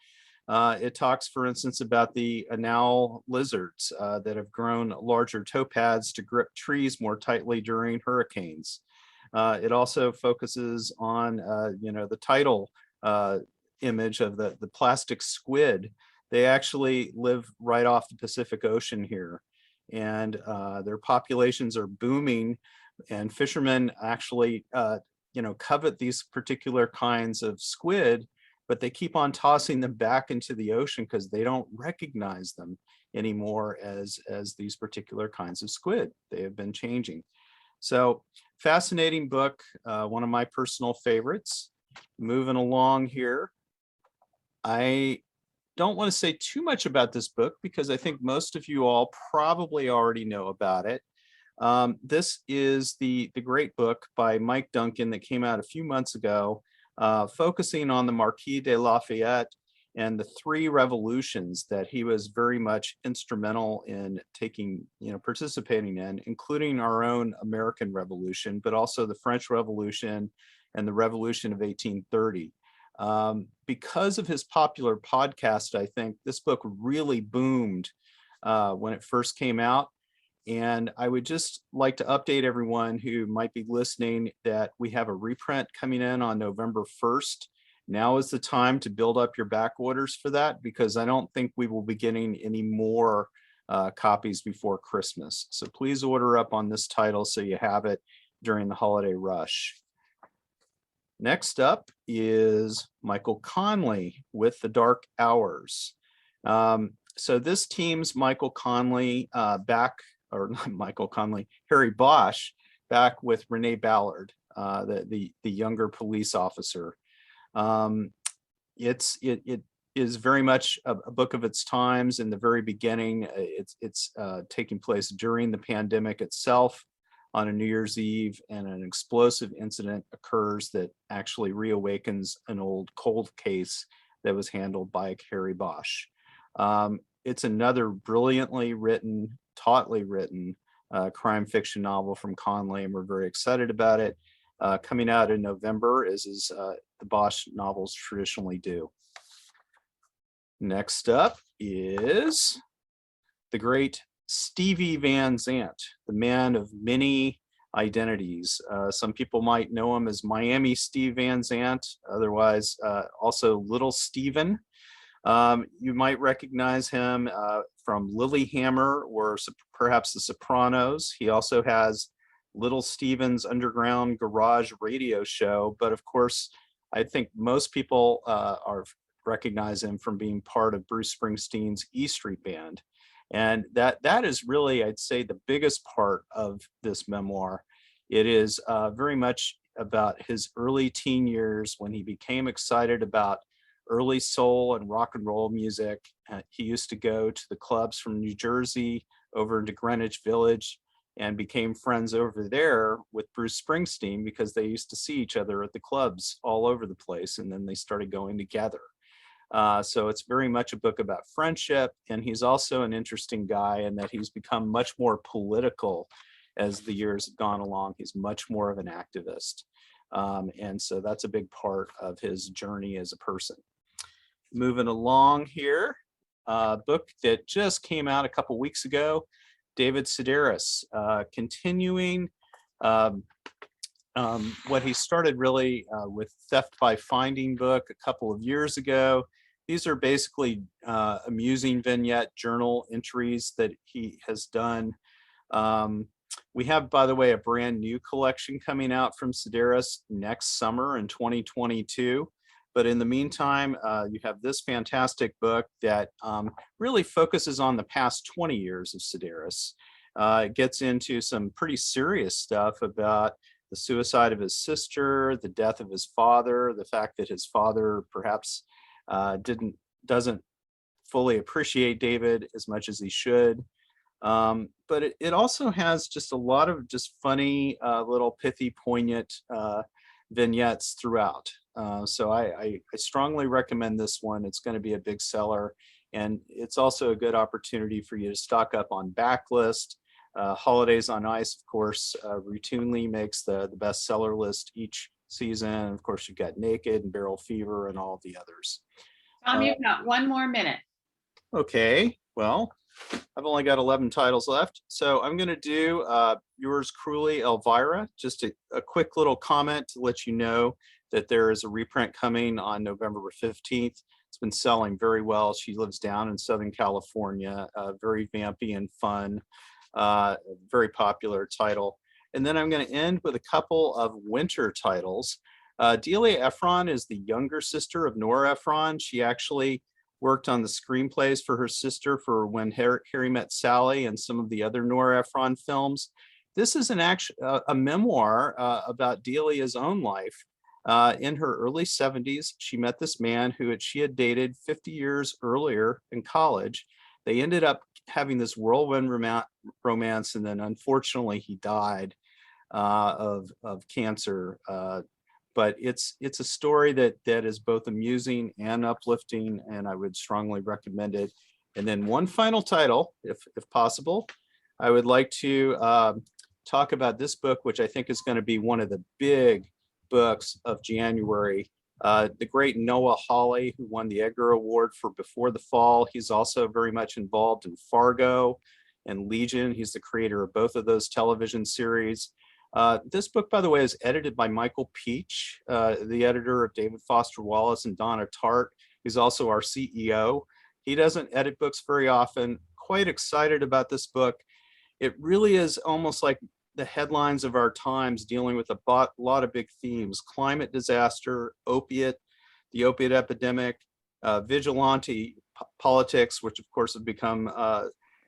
It talks, for instance, about the anal lizards that have grown larger toe pads to grip trees more tightly during hurricanes. It also focuses on, the title image of the plastic squid. They actually live right off the Pacific Ocean here, and their populations are booming, and fishermen actually, covet these particular kinds of squid, but they keep on tossing them back into the ocean because they don't recognize them anymore as these particular kinds of squid. They have been changing. So fascinating book, one of my personal favorites. Moving along here. I don't want to say too much about this book because I think most of you all probably already know about it. This is the great book by Mike Duncan that came out a few months ago, focusing on the Marquis de Lafayette and the three revolutions that he was very much instrumental in participating in, including our own American Revolution, but also the French Revolution and the Revolution of 1830. Because of his popular podcast, I think this book really boomed when it first came out. And I would just like to update everyone who might be listening that we have a reprint coming in on November 1st. Now is the time to build up your back orders for that, because I don't think we will be getting any more copies before Christmas. So please order up on this title so you have it during the holiday rush. Next up is Michael Connelly with The Dark Hours. So this team's Michael Connelly Harry Bosch back with Renee Ballard, the younger police officer. It is very much a book of its times. In the very beginning, it's taking place during the pandemic itself on a New Year's Eve, and an explosive incident occurs that actually reawakens an old cold case that was handled by Carrie Bosch. It's another brilliantly written, tautly written crime fiction novel from Conley, and we're very excited about it. Coming out in November, as is the Bosch novels traditionally do. Next up is the great Stevie Van Zandt, the man of many identities. Some people might know him as Miami Steve Van Zandt, otherwise also Little Steven. You might recognize him from Lilyhammer or perhaps The Sopranos. He also has Little Steven's Underground Garage radio show, but of course, I think most people recognize him from being part of Bruce Springsteen's E Street Band. And that is really, I'd say, the biggest part of this memoir. It is very much about his early teen years when he became excited about early soul and rock and roll music. He used to go to the clubs from New Jersey over into Greenwich Village and became friends over there with Bruce Springsteen because they used to see each other at the clubs all over the place, and then they started going together. So it's very much a book about friendship, and he's also an interesting guy in that he's become much more political as the years have gone along. He's much more of an activist. And so that's a big part of his journey as a person. Moving along here, a book that just came out a couple weeks ago, David Sedaris, continuing what he started really with Theft by Finding book a couple of years ago. These are basically amusing vignette journal entries that he has done. We have, by the way, a brand new collection coming out from Sedaris next summer in 2022. But in the meantime, you have this fantastic book that really focuses on the past 20 years of Sedaris. It gets into some pretty serious stuff about the suicide of his sister, the death of his father, the fact that his father perhaps doesn't fully appreciate David as much as he should. But it also has just a lot of just funny, little pithy, poignant vignettes throughout. So I strongly recommend this one. It's going to be a big seller, and it's also a good opportunity for you to stock up on Backlist. Holidays on Ice, of course, routinely makes the bestseller list each season. Of course, you've got Naked and Barrel Fever and all of the others. Tom, you've got 1 more minute. Okay, well, I've only got 11 titles left, so I'm going to do Yours Cruelly, Elvira. Just a quick little comment to let you know that there is a reprint coming on November 15th. It's been selling very well. She lives down in Southern California, very vampy and fun, very popular title. And then I'm going to end with a couple of winter titles. Dla Efron is the younger sister of Nora Ephron. She actually worked on the screenplays for her sister for When Harry Met Sally and some of the other Nora Ephron films. This is a memoir about Delia's own life. In her early 70s, she met this man who she had dated 50 years earlier in college. They ended up having this whirlwind romance, and then unfortunately he died of cancer. But it's a story that is both amusing and uplifting, and I would strongly recommend it. And then one final title, if possible, I would like to talk about this book, which I think is going to be one of the big books of January. The great Noah Hawley, who won the Edgar Award for Before the Fall. He's also very much involved in Fargo and Legion. He's the creator of both of those television series. This book, by the way, is edited by Michael Peach, the editor of David Foster Wallace and Donna Tartt. He's also our CEO. He doesn't edit books very often. Quite excited about this book. It really is almost like the headlines of our times, dealing with a lot of big themes: climate disaster, the opiate epidemic, vigilante politics, which of course have become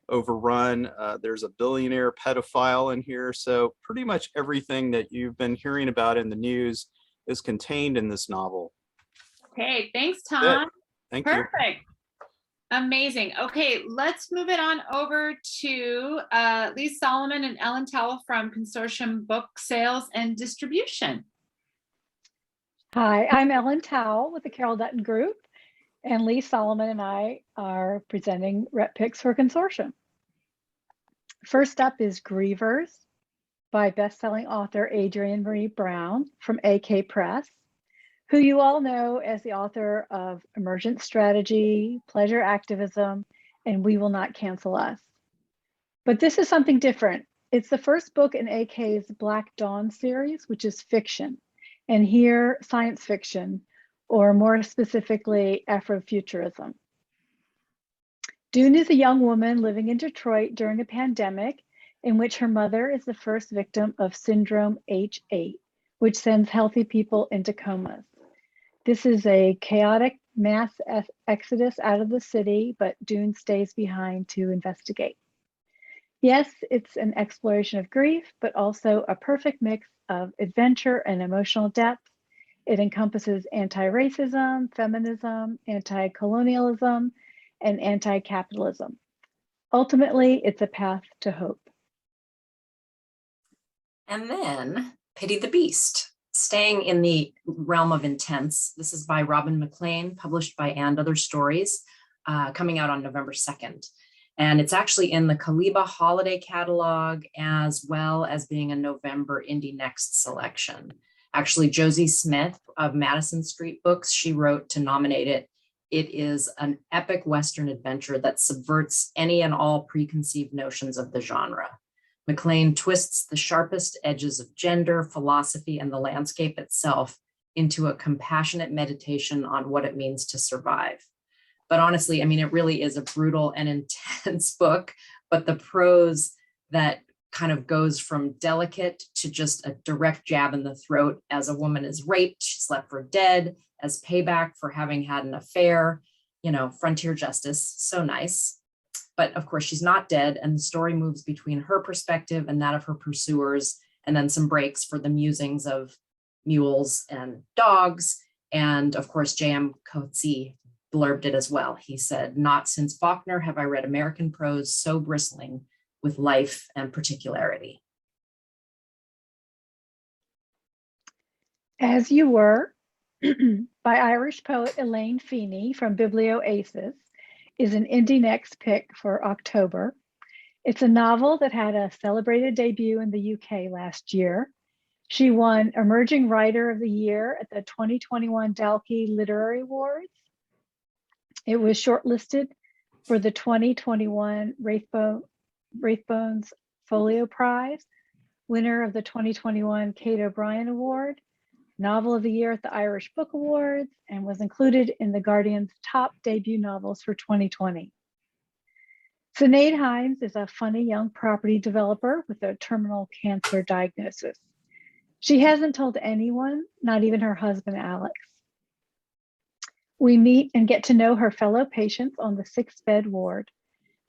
overrun. There's a billionaire pedophile in here. So pretty much everything that you've been hearing about in the news is contained in this novel. Okay, thanks, Tom. Thank you. Perfect. Amazing. Okay, let's move it on over to Lise Solomon and Ellen Towell from Consortium Book Sales and Distribution. Hi, I'm Ellen Towell with the Carol Dutton Group, and Lise Solomon and I are presenting Rep Picks for Consortium. First up is Grievers by best-selling author Adrienne Maree Brown from AK Press, who you all know as the author of Emergent Strategy, Pleasure Activism, and We Will Not Cancel Us. But this is something different. It's the first book in AK's Black Dawn series, which is fiction, and here science fiction, or more specifically, Afrofuturism. Dune is a young woman living in Detroit during a pandemic in which her mother is the first victim of syndrome H8, which sends healthy people into comas. This is a chaotic mass exodus out of the city, but Dune stays behind to investigate. Yes, it's an exploration of grief, but also a perfect mix of adventure and emotional depth. It encompasses anti-racism, feminism, anti-colonialism, and anti-capitalism. Ultimately, it's a path to hope. And then Pity the Beast, staying in the realm of intense. This is by Robin McLean, published by And Other Stories, coming out on November 2nd. And it's actually in the Kaliba holiday catalog, as well as being a November Indie Next selection. Actually, Josie Smith of Madison Street Books, she wrote to nominate it. It is an epic Western adventure that subverts any and all preconceived notions of the genre. McLean twists the sharpest edges of gender, philosophy, and the landscape itself into a compassionate meditation on what it means to survive. But honestly, I mean, it really is a brutal and intense book, but the prose that kind of goes from delicate to just a direct jab in the throat as a woman is raped, she's left for dead, as payback for having had an affair, you know, frontier justice, so nice. But of course, she's not dead, and the story moves between her perspective and that of her pursuers, and then some breaks for the musings of mules and dogs. And of course, J.M. Coetzee blurbed it as well. He said, "Not since Faulkner have I read American prose so bristling with life and particularity." As You Were by Irish poet Elaine Feeney from Biblioasis is an Indie Next pick for October. It's a novel that had a celebrated debut in the UK last year. She won Emerging Writer of the Year at the 2021 Dalkey Literary Awards. It was shortlisted for the 2021 Rathbones Folio Prize, winner of the 2021 Kate O'Brien Award, Novel of the Year at the Irish Book Awards, and was included in The Guardian's top debut novels for 2020. Sinead Hines is a funny young property developer with a terminal cancer diagnosis. She hasn't told anyone, not even her husband, Alex. We meet and get to know her fellow patients on the 6-bed ward.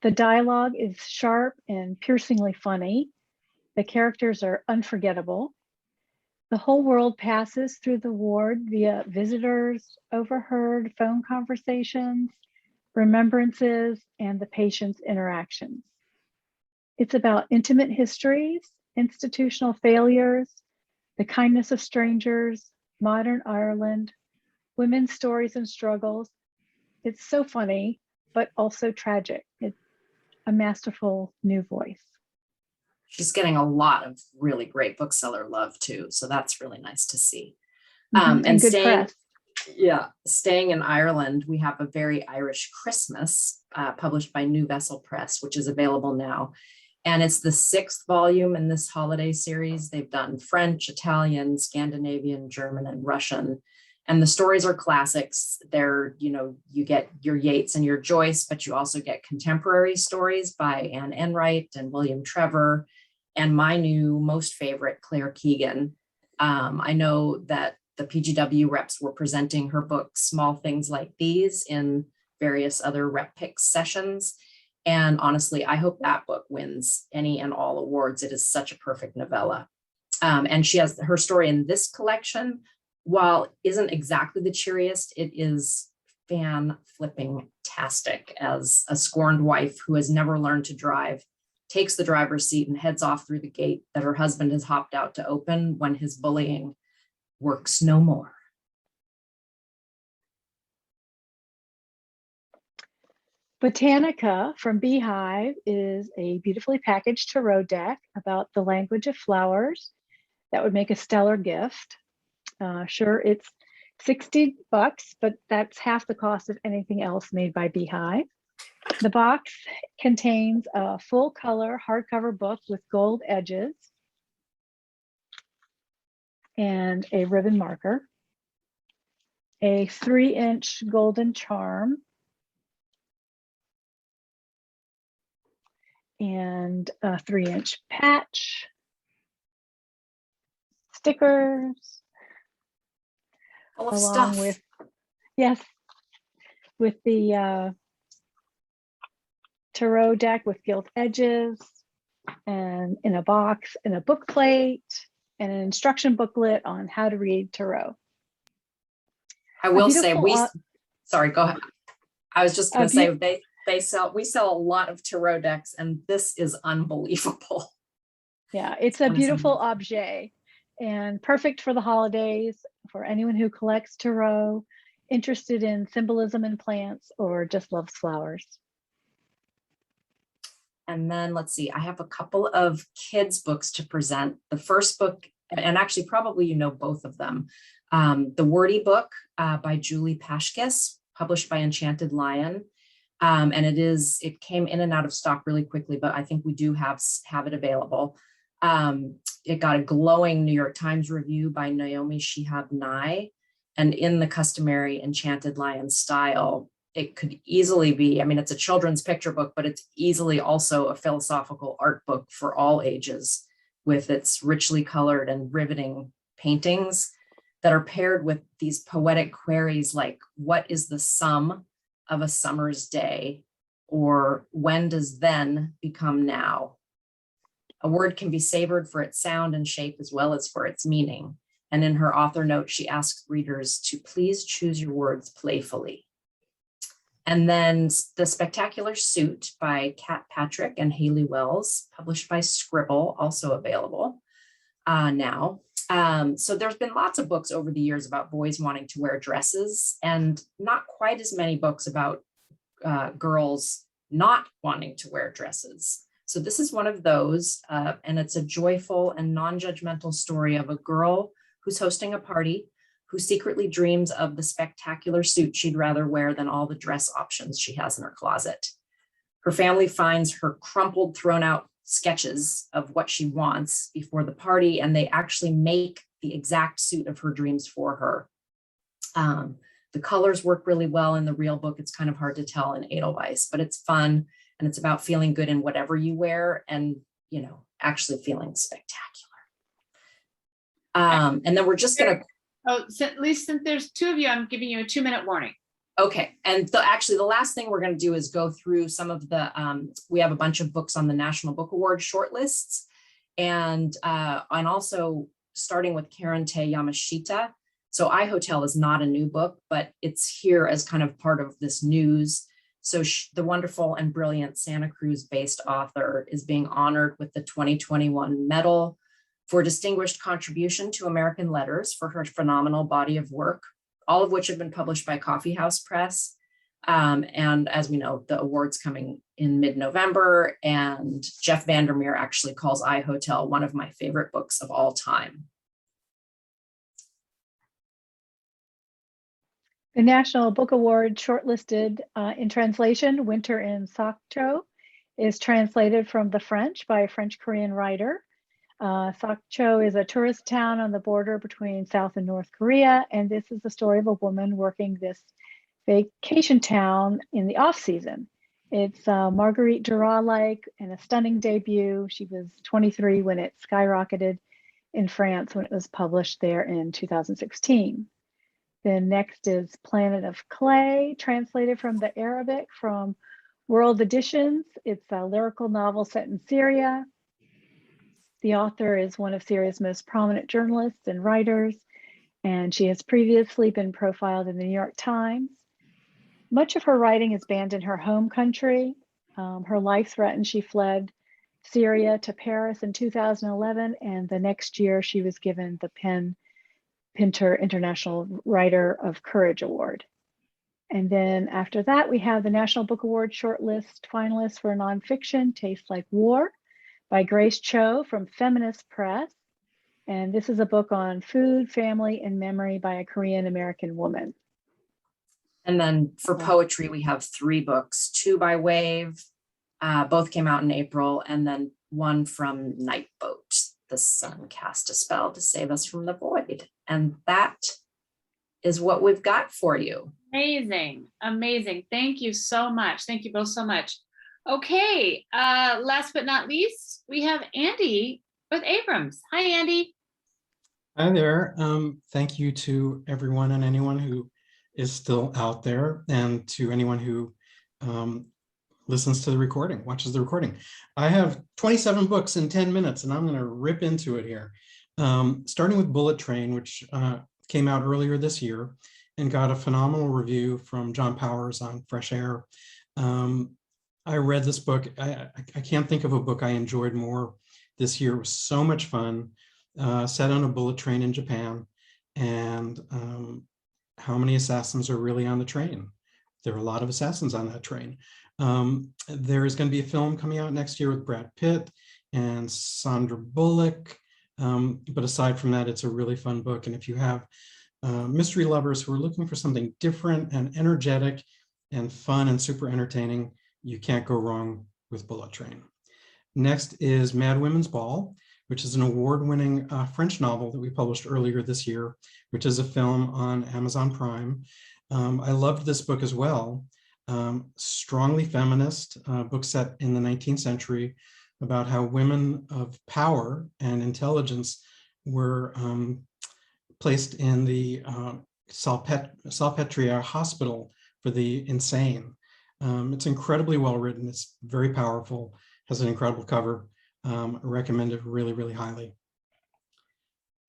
The dialogue is sharp and piercingly funny. The characters are unforgettable. The whole world passes through the ward via visitors, overheard phone conversations, remembrances, and the patient's interactions. It's about intimate histories, institutional failures, the kindness of strangers, modern Ireland, women's stories and struggles. It's so funny, but also tragic. It's a masterful new voice. She's getting a lot of really great bookseller love too, so that's really nice to see. And good press. Staying in Ireland, we have A Very Irish Christmas, published by New Vessel Press, which is available now. And it's the 6th volume in this holiday series. They've done French, Italian, Scandinavian, German, and Russian. And the stories are classics. They're, you know, you get your Yeats and your Joyce, but you also get contemporary stories by Anne Enright and William Trevor, and my new most favorite, Claire Keegan. I know that the PGW reps were presenting her book, Small Things Like These, in various other rep picks sessions. And honestly, I hope that book wins any and all awards. It is such a perfect novella. And she has her story in this collection, while isn't exactly the cheeriest, it is fan-flipping-tastic as a scorned wife who has never learned to drive takes the driver's seat and heads off through the gate that her husband has hopped out to open when his bullying works no more. Botanica from Beehive is a beautifully packaged tarot deck about the language of flowers that would make a stellar gift. Sure, it's $60, but that's half the cost of anything else made by Beehive. The box contains a full color hardcover book with gold edges and a ribbon marker, a 3-inch golden charm, and a 3-inch patch, stickers, Full of along stuff. with, yes, with the tarot deck with gilt edges, and in a box, and a book plate, and an instruction booklet on how to read tarot. I will say beautiful, sorry, go ahead. I was just going to beau- say we sell a lot of tarot decks, and this is unbelievable. Yeah, it's a One is beautiful amazing. objet and perfect for the holidays for anyone who collects tarot, interested in symbolism in plants, or just loves flowers. And then let's see, I have a couple of kids' books to present. The first book, and actually probably you know both of them, the Wordy Book by Julie Pashkis, published by Enchanted Lion. And it came in and out of stock really quickly, but I think we do have it available. It got a glowing New York Times review by Naomi Shihab Nye, and in the customary Enchanted Lion style, it could easily be, I mean, it's a children's picture book, but it's easily also a philosophical art book for all ages, with its richly colored and riveting paintings that are paired with these poetic queries like, what is the sum of a summer's day? Or when does then become now? A word can be savored for its sound and shape as well as for its meaning. And in her author note, she asks readers to please choose your words playfully. And then The Spectacular Suit by Kat Patrick and Haley Wells, published by Scribble, also available now. So there's been lots of books over the years about boys wanting to wear dresses, and not quite as many books about girls not wanting to wear dresses. So this is one of those, and it's a joyful and non-judgmental story of a girl who's hosting a party, who secretly dreams of the spectacular suit she'd rather wear than all the dress options she has in her closet. Her family finds her crumpled, thrown out sketches of what she wants before the party, and they actually make the exact suit of her dreams for her. The colors work really well in the real book. It's kind of hard to tell in Edelweiss, but it's fun, and it's about feeling good in whatever you wear and, you know, actually feeling spectacular. And then we're just gonna. Oh, Lise, since there's two of you, I'm giving you a 2-minute warning. Okay, and actually the last thing we're going to do is go through some of the, we have a bunch of books on the National Book Award shortlists, and also starting with Karente Yamashita. So I Hotel is not a new book, but it's here as kind of part of this news. So the wonderful and brilliant Santa Cruz-based author is being honored with the 2021 medal for distinguished contribution to American letters for her phenomenal body of work, all of which have been published by Coffee House Press. And as we know, the award's coming in mid-November, and Jeff Vandermeer actually calls I Hotel one of my favorite books of all time. The National Book Award shortlisted in translation, Winter in Sokcho, is translated from the French by a French-Korean writer. Sokcho is a tourist town on the border between South and North Korea, and this is the story of a woman working this vacation town in the off-season. It's Marguerite Duras-like and a stunning debut. She was 23 when it skyrocketed in France when it was published there in 2016. Then next is Planet of Clay, translated from the Arabic from World Editions. It's a lyrical novel set in Syria. The author is one of Syria's most prominent journalists and writers, and she has previously been profiled in the New York Times. Much of her writing is banned in her home country. Her life threatened. She fled Syria to Paris in 2011, and the next year she was given the Pinter International Writer of Courage Award. And then after that, we have the National Book Award shortlist finalists for nonfiction, Tastes Like War, by Grace Cho from Feminist Press. And this is a book on food, family, and memory by a Korean American woman. And then for poetry, we have 3 books, 2 by Wave, both came out in April, and then 1 from Nightboat. The sun cast a spell to save us from the void. And that is what we've got for you. Amazing. Amazing. Thank you so much. Thank you both so much. Okay. Last but not least, we have Andy with Abrams. Hi, Andy. Hi there. Thank you to everyone and anyone who is still out there, and to anyone who listens to the recording, watches the recording. I have 27 books in 10 minutes, and I'm going to rip into it here. Starting with Bullet Train, which came out earlier this year and got a phenomenal review from John Powers on Fresh Air. I read this book. I can't think of a book I enjoyed more this year. It was so much fun. Set on a bullet train in Japan, and how many assassins are really on the train? There are a lot of assassins on that train. There is going to be a film coming out next year with Brad Pitt and Sandra Bullock. But aside from that, it's a really fun book. And if you have mystery lovers who are looking for something different and energetic and fun and super entertaining, you can't go wrong with Bullet Train. Next is Mad Women's Ball, which is an award-winning French novel that we published earlier this year, which is a film on Amazon Prime. I loved this book as well. Strongly feminist, book set in the 19th century, about how women of power and intelligence were placed in the Salpêtrière Hospital for the insane. It's incredibly well written. It's very powerful, has an incredible cover. I recommend it really, really highly.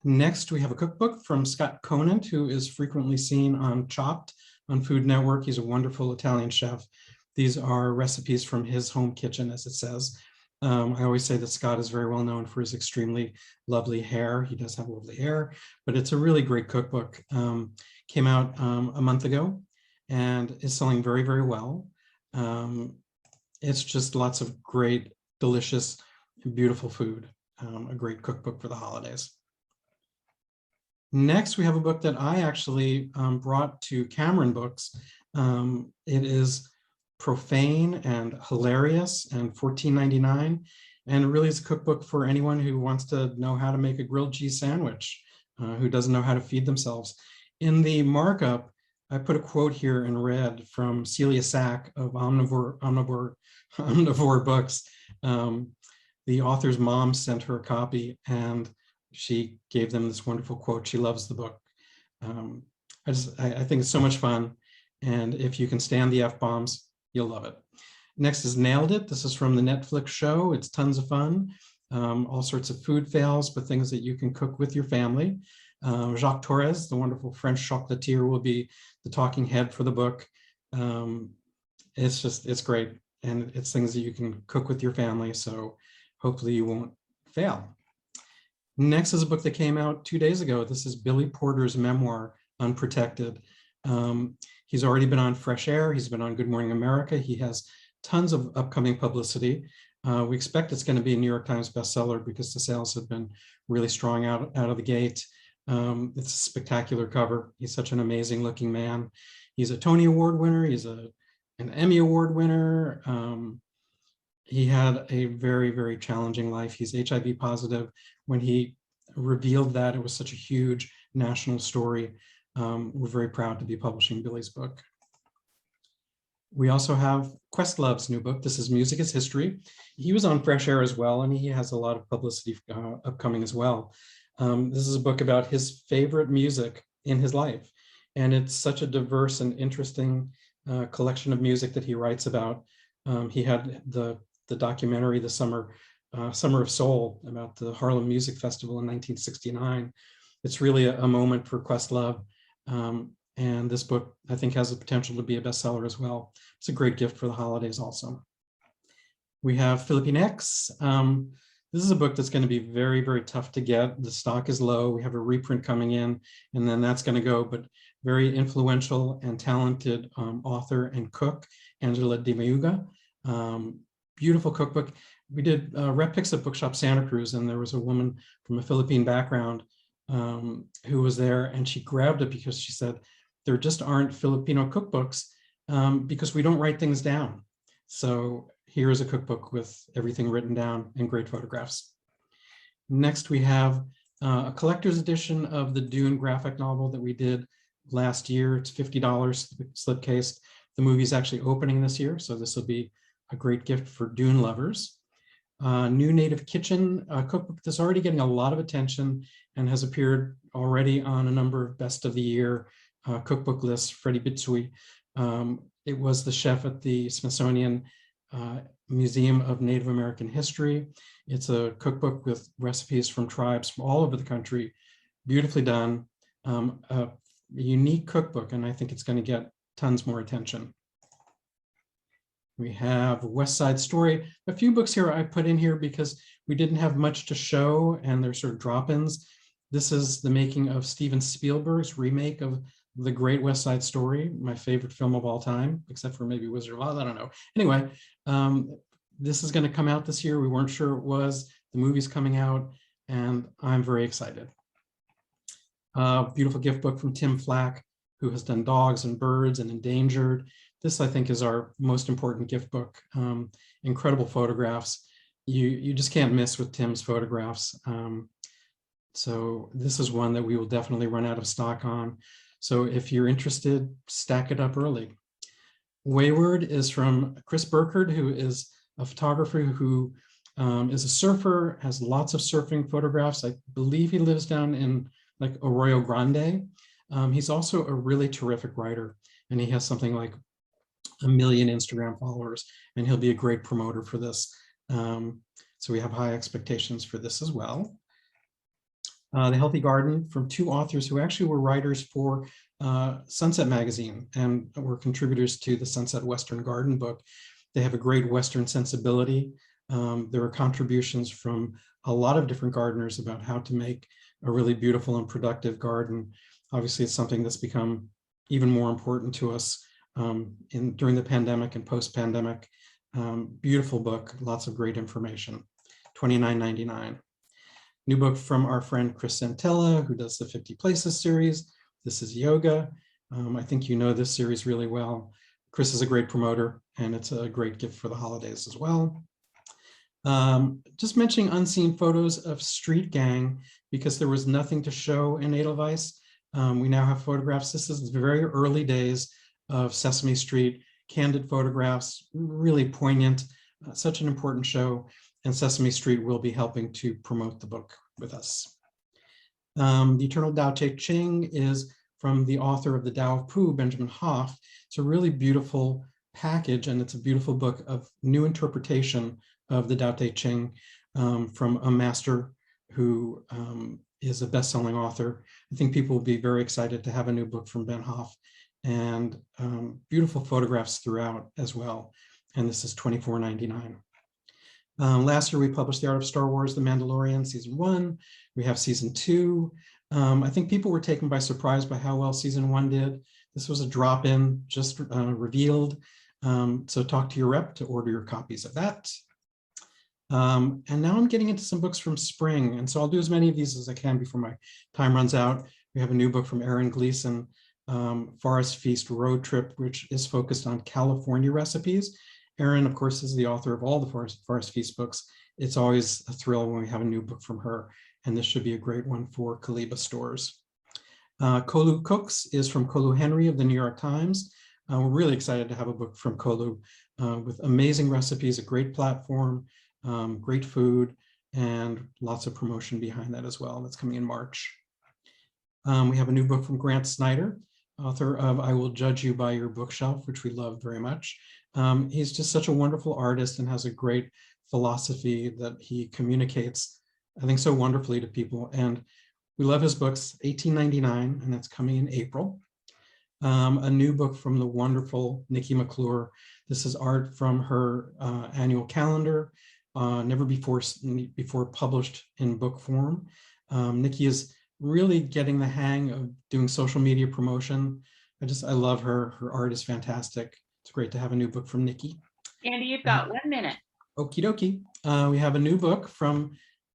Next, we have a cookbook from Scott Conant, who is frequently seen on Chopped on Food Network. He's a wonderful Italian chef. These are recipes from his home kitchen, as it says. I always say that Scott is very well known for his extremely lovely hair. He does have lovely hair, but it's a really great cookbook. Came out a month ago and is selling very, very well. It's just lots of great, delicious, beautiful food. A great cookbook for the holidays. Next, we have a book that I actually brought to Cameron Books. It is profane and hilarious and $14.99, and it really is a cookbook for anyone who wants to know how to make a grilled cheese sandwich, who doesn't know how to feed themselves. In the markup, I put a quote here in red from Celia Sack of Omnivore Books. The author's mom sent her a copy, and she gave them this wonderful quote. She loves the book. I think it's so much fun, and if you can stand the F-bombs, you'll love it. Next is Nailed It. This is from the Netflix show. It's tons of fun. All sorts of food fails, but things that you can cook with your family. Jacques Torres, the wonderful French chocolatier, will be the talking head for the book. It's great. And it's things that you can cook with your family. So hopefully you won't fail. Next is a book that came out 2 days ago. This is Billy Porter's memoir, Unprotected. He's already been on Fresh Air. He's been on Good Morning America. He has tons of upcoming publicity. We expect it's going to be a New York Times bestseller because the sales have been really strong out of the gate. It's a spectacular cover. He's such an amazing looking man. He's a Tony Award winner. He's an Emmy Award winner. He had a very, very challenging life. He's HIV positive. When he revealed that, it was such a huge national story. We're very proud to be publishing Billy's book. We also have Questlove's new book. This is Music is History. He was on Fresh Air as well, and he has a lot of publicity upcoming as well. This is a book about his favorite music in his life. And it's such a diverse and interesting collection of music that he writes about. He had the documentary, The Summer of Soul, about the Harlem Music Festival in 1969. It's really a moment for Questlove. And this book, I think, has the potential to be a bestseller as well. It's a great gift for the holidays also. We have Philippine X. This is a book that's going to be very, very tough to get. The stock is low. We have a reprint coming in, and then that's going to go, but very influential and talented author and cook, Angela De Mayuga. Beautiful cookbook. We did rep picks at Bookshop Santa Cruz, and there was a woman from a Philippine background who was there, and she grabbed it because she said, there just aren't Filipino cookbooks because we don't write things down. So here is a cookbook with everything written down and great photographs. Next, we have a collector's edition of the Dune graphic novel that we did last year. It's $50 slipcase. The movie's actually opening this year, so this will be a great gift for Dune lovers. New Native Kitchen cookbook that's already getting a lot of attention and has appeared already on a number of best of the year cookbook lists. Freddie Bitsui. It was the chef at the Smithsonian Museum of Native American History. It's a cookbook with recipes from tribes from all over the country, beautifully done, a unique cookbook, and I think it's going to get tons more attention. We have West Side Story. A few books here I put in here because we didn't have much to show and they're sort of drop-ins. This is the making of Steven Spielberg's remake of The Great West Side Story, my favorite film of all time, except for maybe Wizard of Oz, I don't know. Anyway, this is going to come out this year. We weren't sure it was. The movie's coming out, and I'm very excited. Beautiful gift book from Tim Flack, who has done Dogs and Birds and Endangered. This, I think, is our most important gift book. Incredible photographs. You just can't miss with Tim's photographs. So this is one that we will definitely run out of stock on. So if you're interested, stack it up early. Wayward is from Chris Burkhardt, who is a photographer who is a surfer, has lots of surfing photographs. I believe he lives down in like Arroyo Grande. He's also a really terrific writer, and he has something like 1 million Instagram followers, and he'll be a great promoter for this. So we have high expectations for this as well. The Healthy Garden from two authors who actually were writers for Sunset Magazine and were contributors to the Sunset Western Garden book. They have a great Western sensibility. There are contributions from a lot of different gardeners about how to make a really beautiful and productive garden. Obviously, it's something that's become even more important to us during the pandemic and post-pandemic. Beautiful book, lots of great information, $29.99. New book from our friend Chris Santella, who does the 50 Places series. This is yoga. I think you know this series really well. Chris is a great promoter, and it's a great gift for the holidays as well. Just mentioning unseen photos of Street Gang, because there was nothing to show in Edelweiss. We now have photographs. This is the very early days of Sesame Street, candid photographs, really poignant, such an important show, and Sesame Street will be helping to promote the book with us. The Eternal Tao Te Ching is from the author of The Tao of Pooh, Benjamin Hoff. It's a really beautiful package, and it's a beautiful book of new interpretation of the Tao Te Ching from a master who is a best-selling author. I think people will be very excited to have a new book from Ben Hoff, and beautiful photographs throughout as well. And this is $24.99. Last year, we published The Art of Star Wars, The Mandalorian, Season 1. We have Season 2. I think people were taken by surprise by how well Season 1 did. This was a drop-in, just revealed. So talk to your rep to order your copies of that. And now I'm getting into some books from spring. And so I'll do as many of these as I can before my time runs out. We have a new book from Aaron Gleason, Forest Feast Road Trip, which is focused on California recipes. Aaron, of course, is the author of all the Forest Feast books. It's always a thrill when we have a new book from her, and this should be a great one for Kaliba stores. Kolu Cooks is from Kolu Henry of the New York Times. We're really excited to have a book from Kolu with amazing recipes, a great platform, great food, and lots of promotion behind that as well. That's coming in March. We have a new book from Grant Snyder, author of I Will Judge You by Your Bookshelf, which we love very much. He's just such a wonderful artist and has a great philosophy that he communicates, I think, so wonderfully to people. And we love his books, $18.99, and that's coming in April. A new book from the wonderful Nikki McClure. This is art from her annual calendar, never before published in book form. Nikki is really getting the hang of doing social media promotion. I love her. Her art is fantastic. It's great to have a new book from Nikki. Andy, you've got 1 minute. Okie dokie. We have a new book from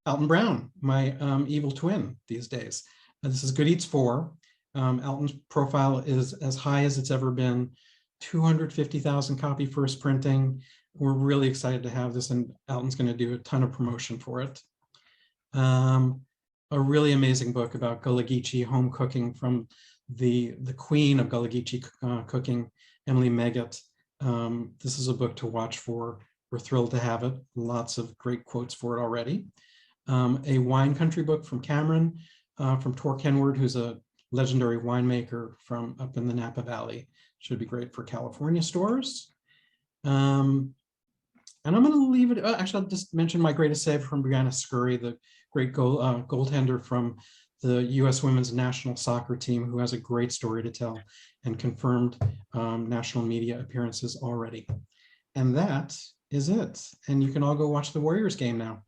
Alton Brown, my evil twin these days. This is Good Eats 4. Alton's profile is as high as it's ever been, 250,000 copy first printing. We're really excited to have this, and Alton's going to do a ton of promotion for it. A really amazing book about Gullah Geechee home cooking from the queen of Gullah Geechee cooking, Emily Meggett. This is a book to watch for. We're thrilled to have it. Lots of great quotes for it already. A wine country book from Cameron, from Tor Kenward, who's a legendary winemaker from up in the Napa Valley. Should be great for California stores. And I'm going to leave it. Actually, I'll just mention my greatest save from Brianna Scurry, the great goaltender from the U.S. women's national soccer team, who has a great story to tell and confirmed national media appearances already. And that is it. And you can all go watch the Warriors game now.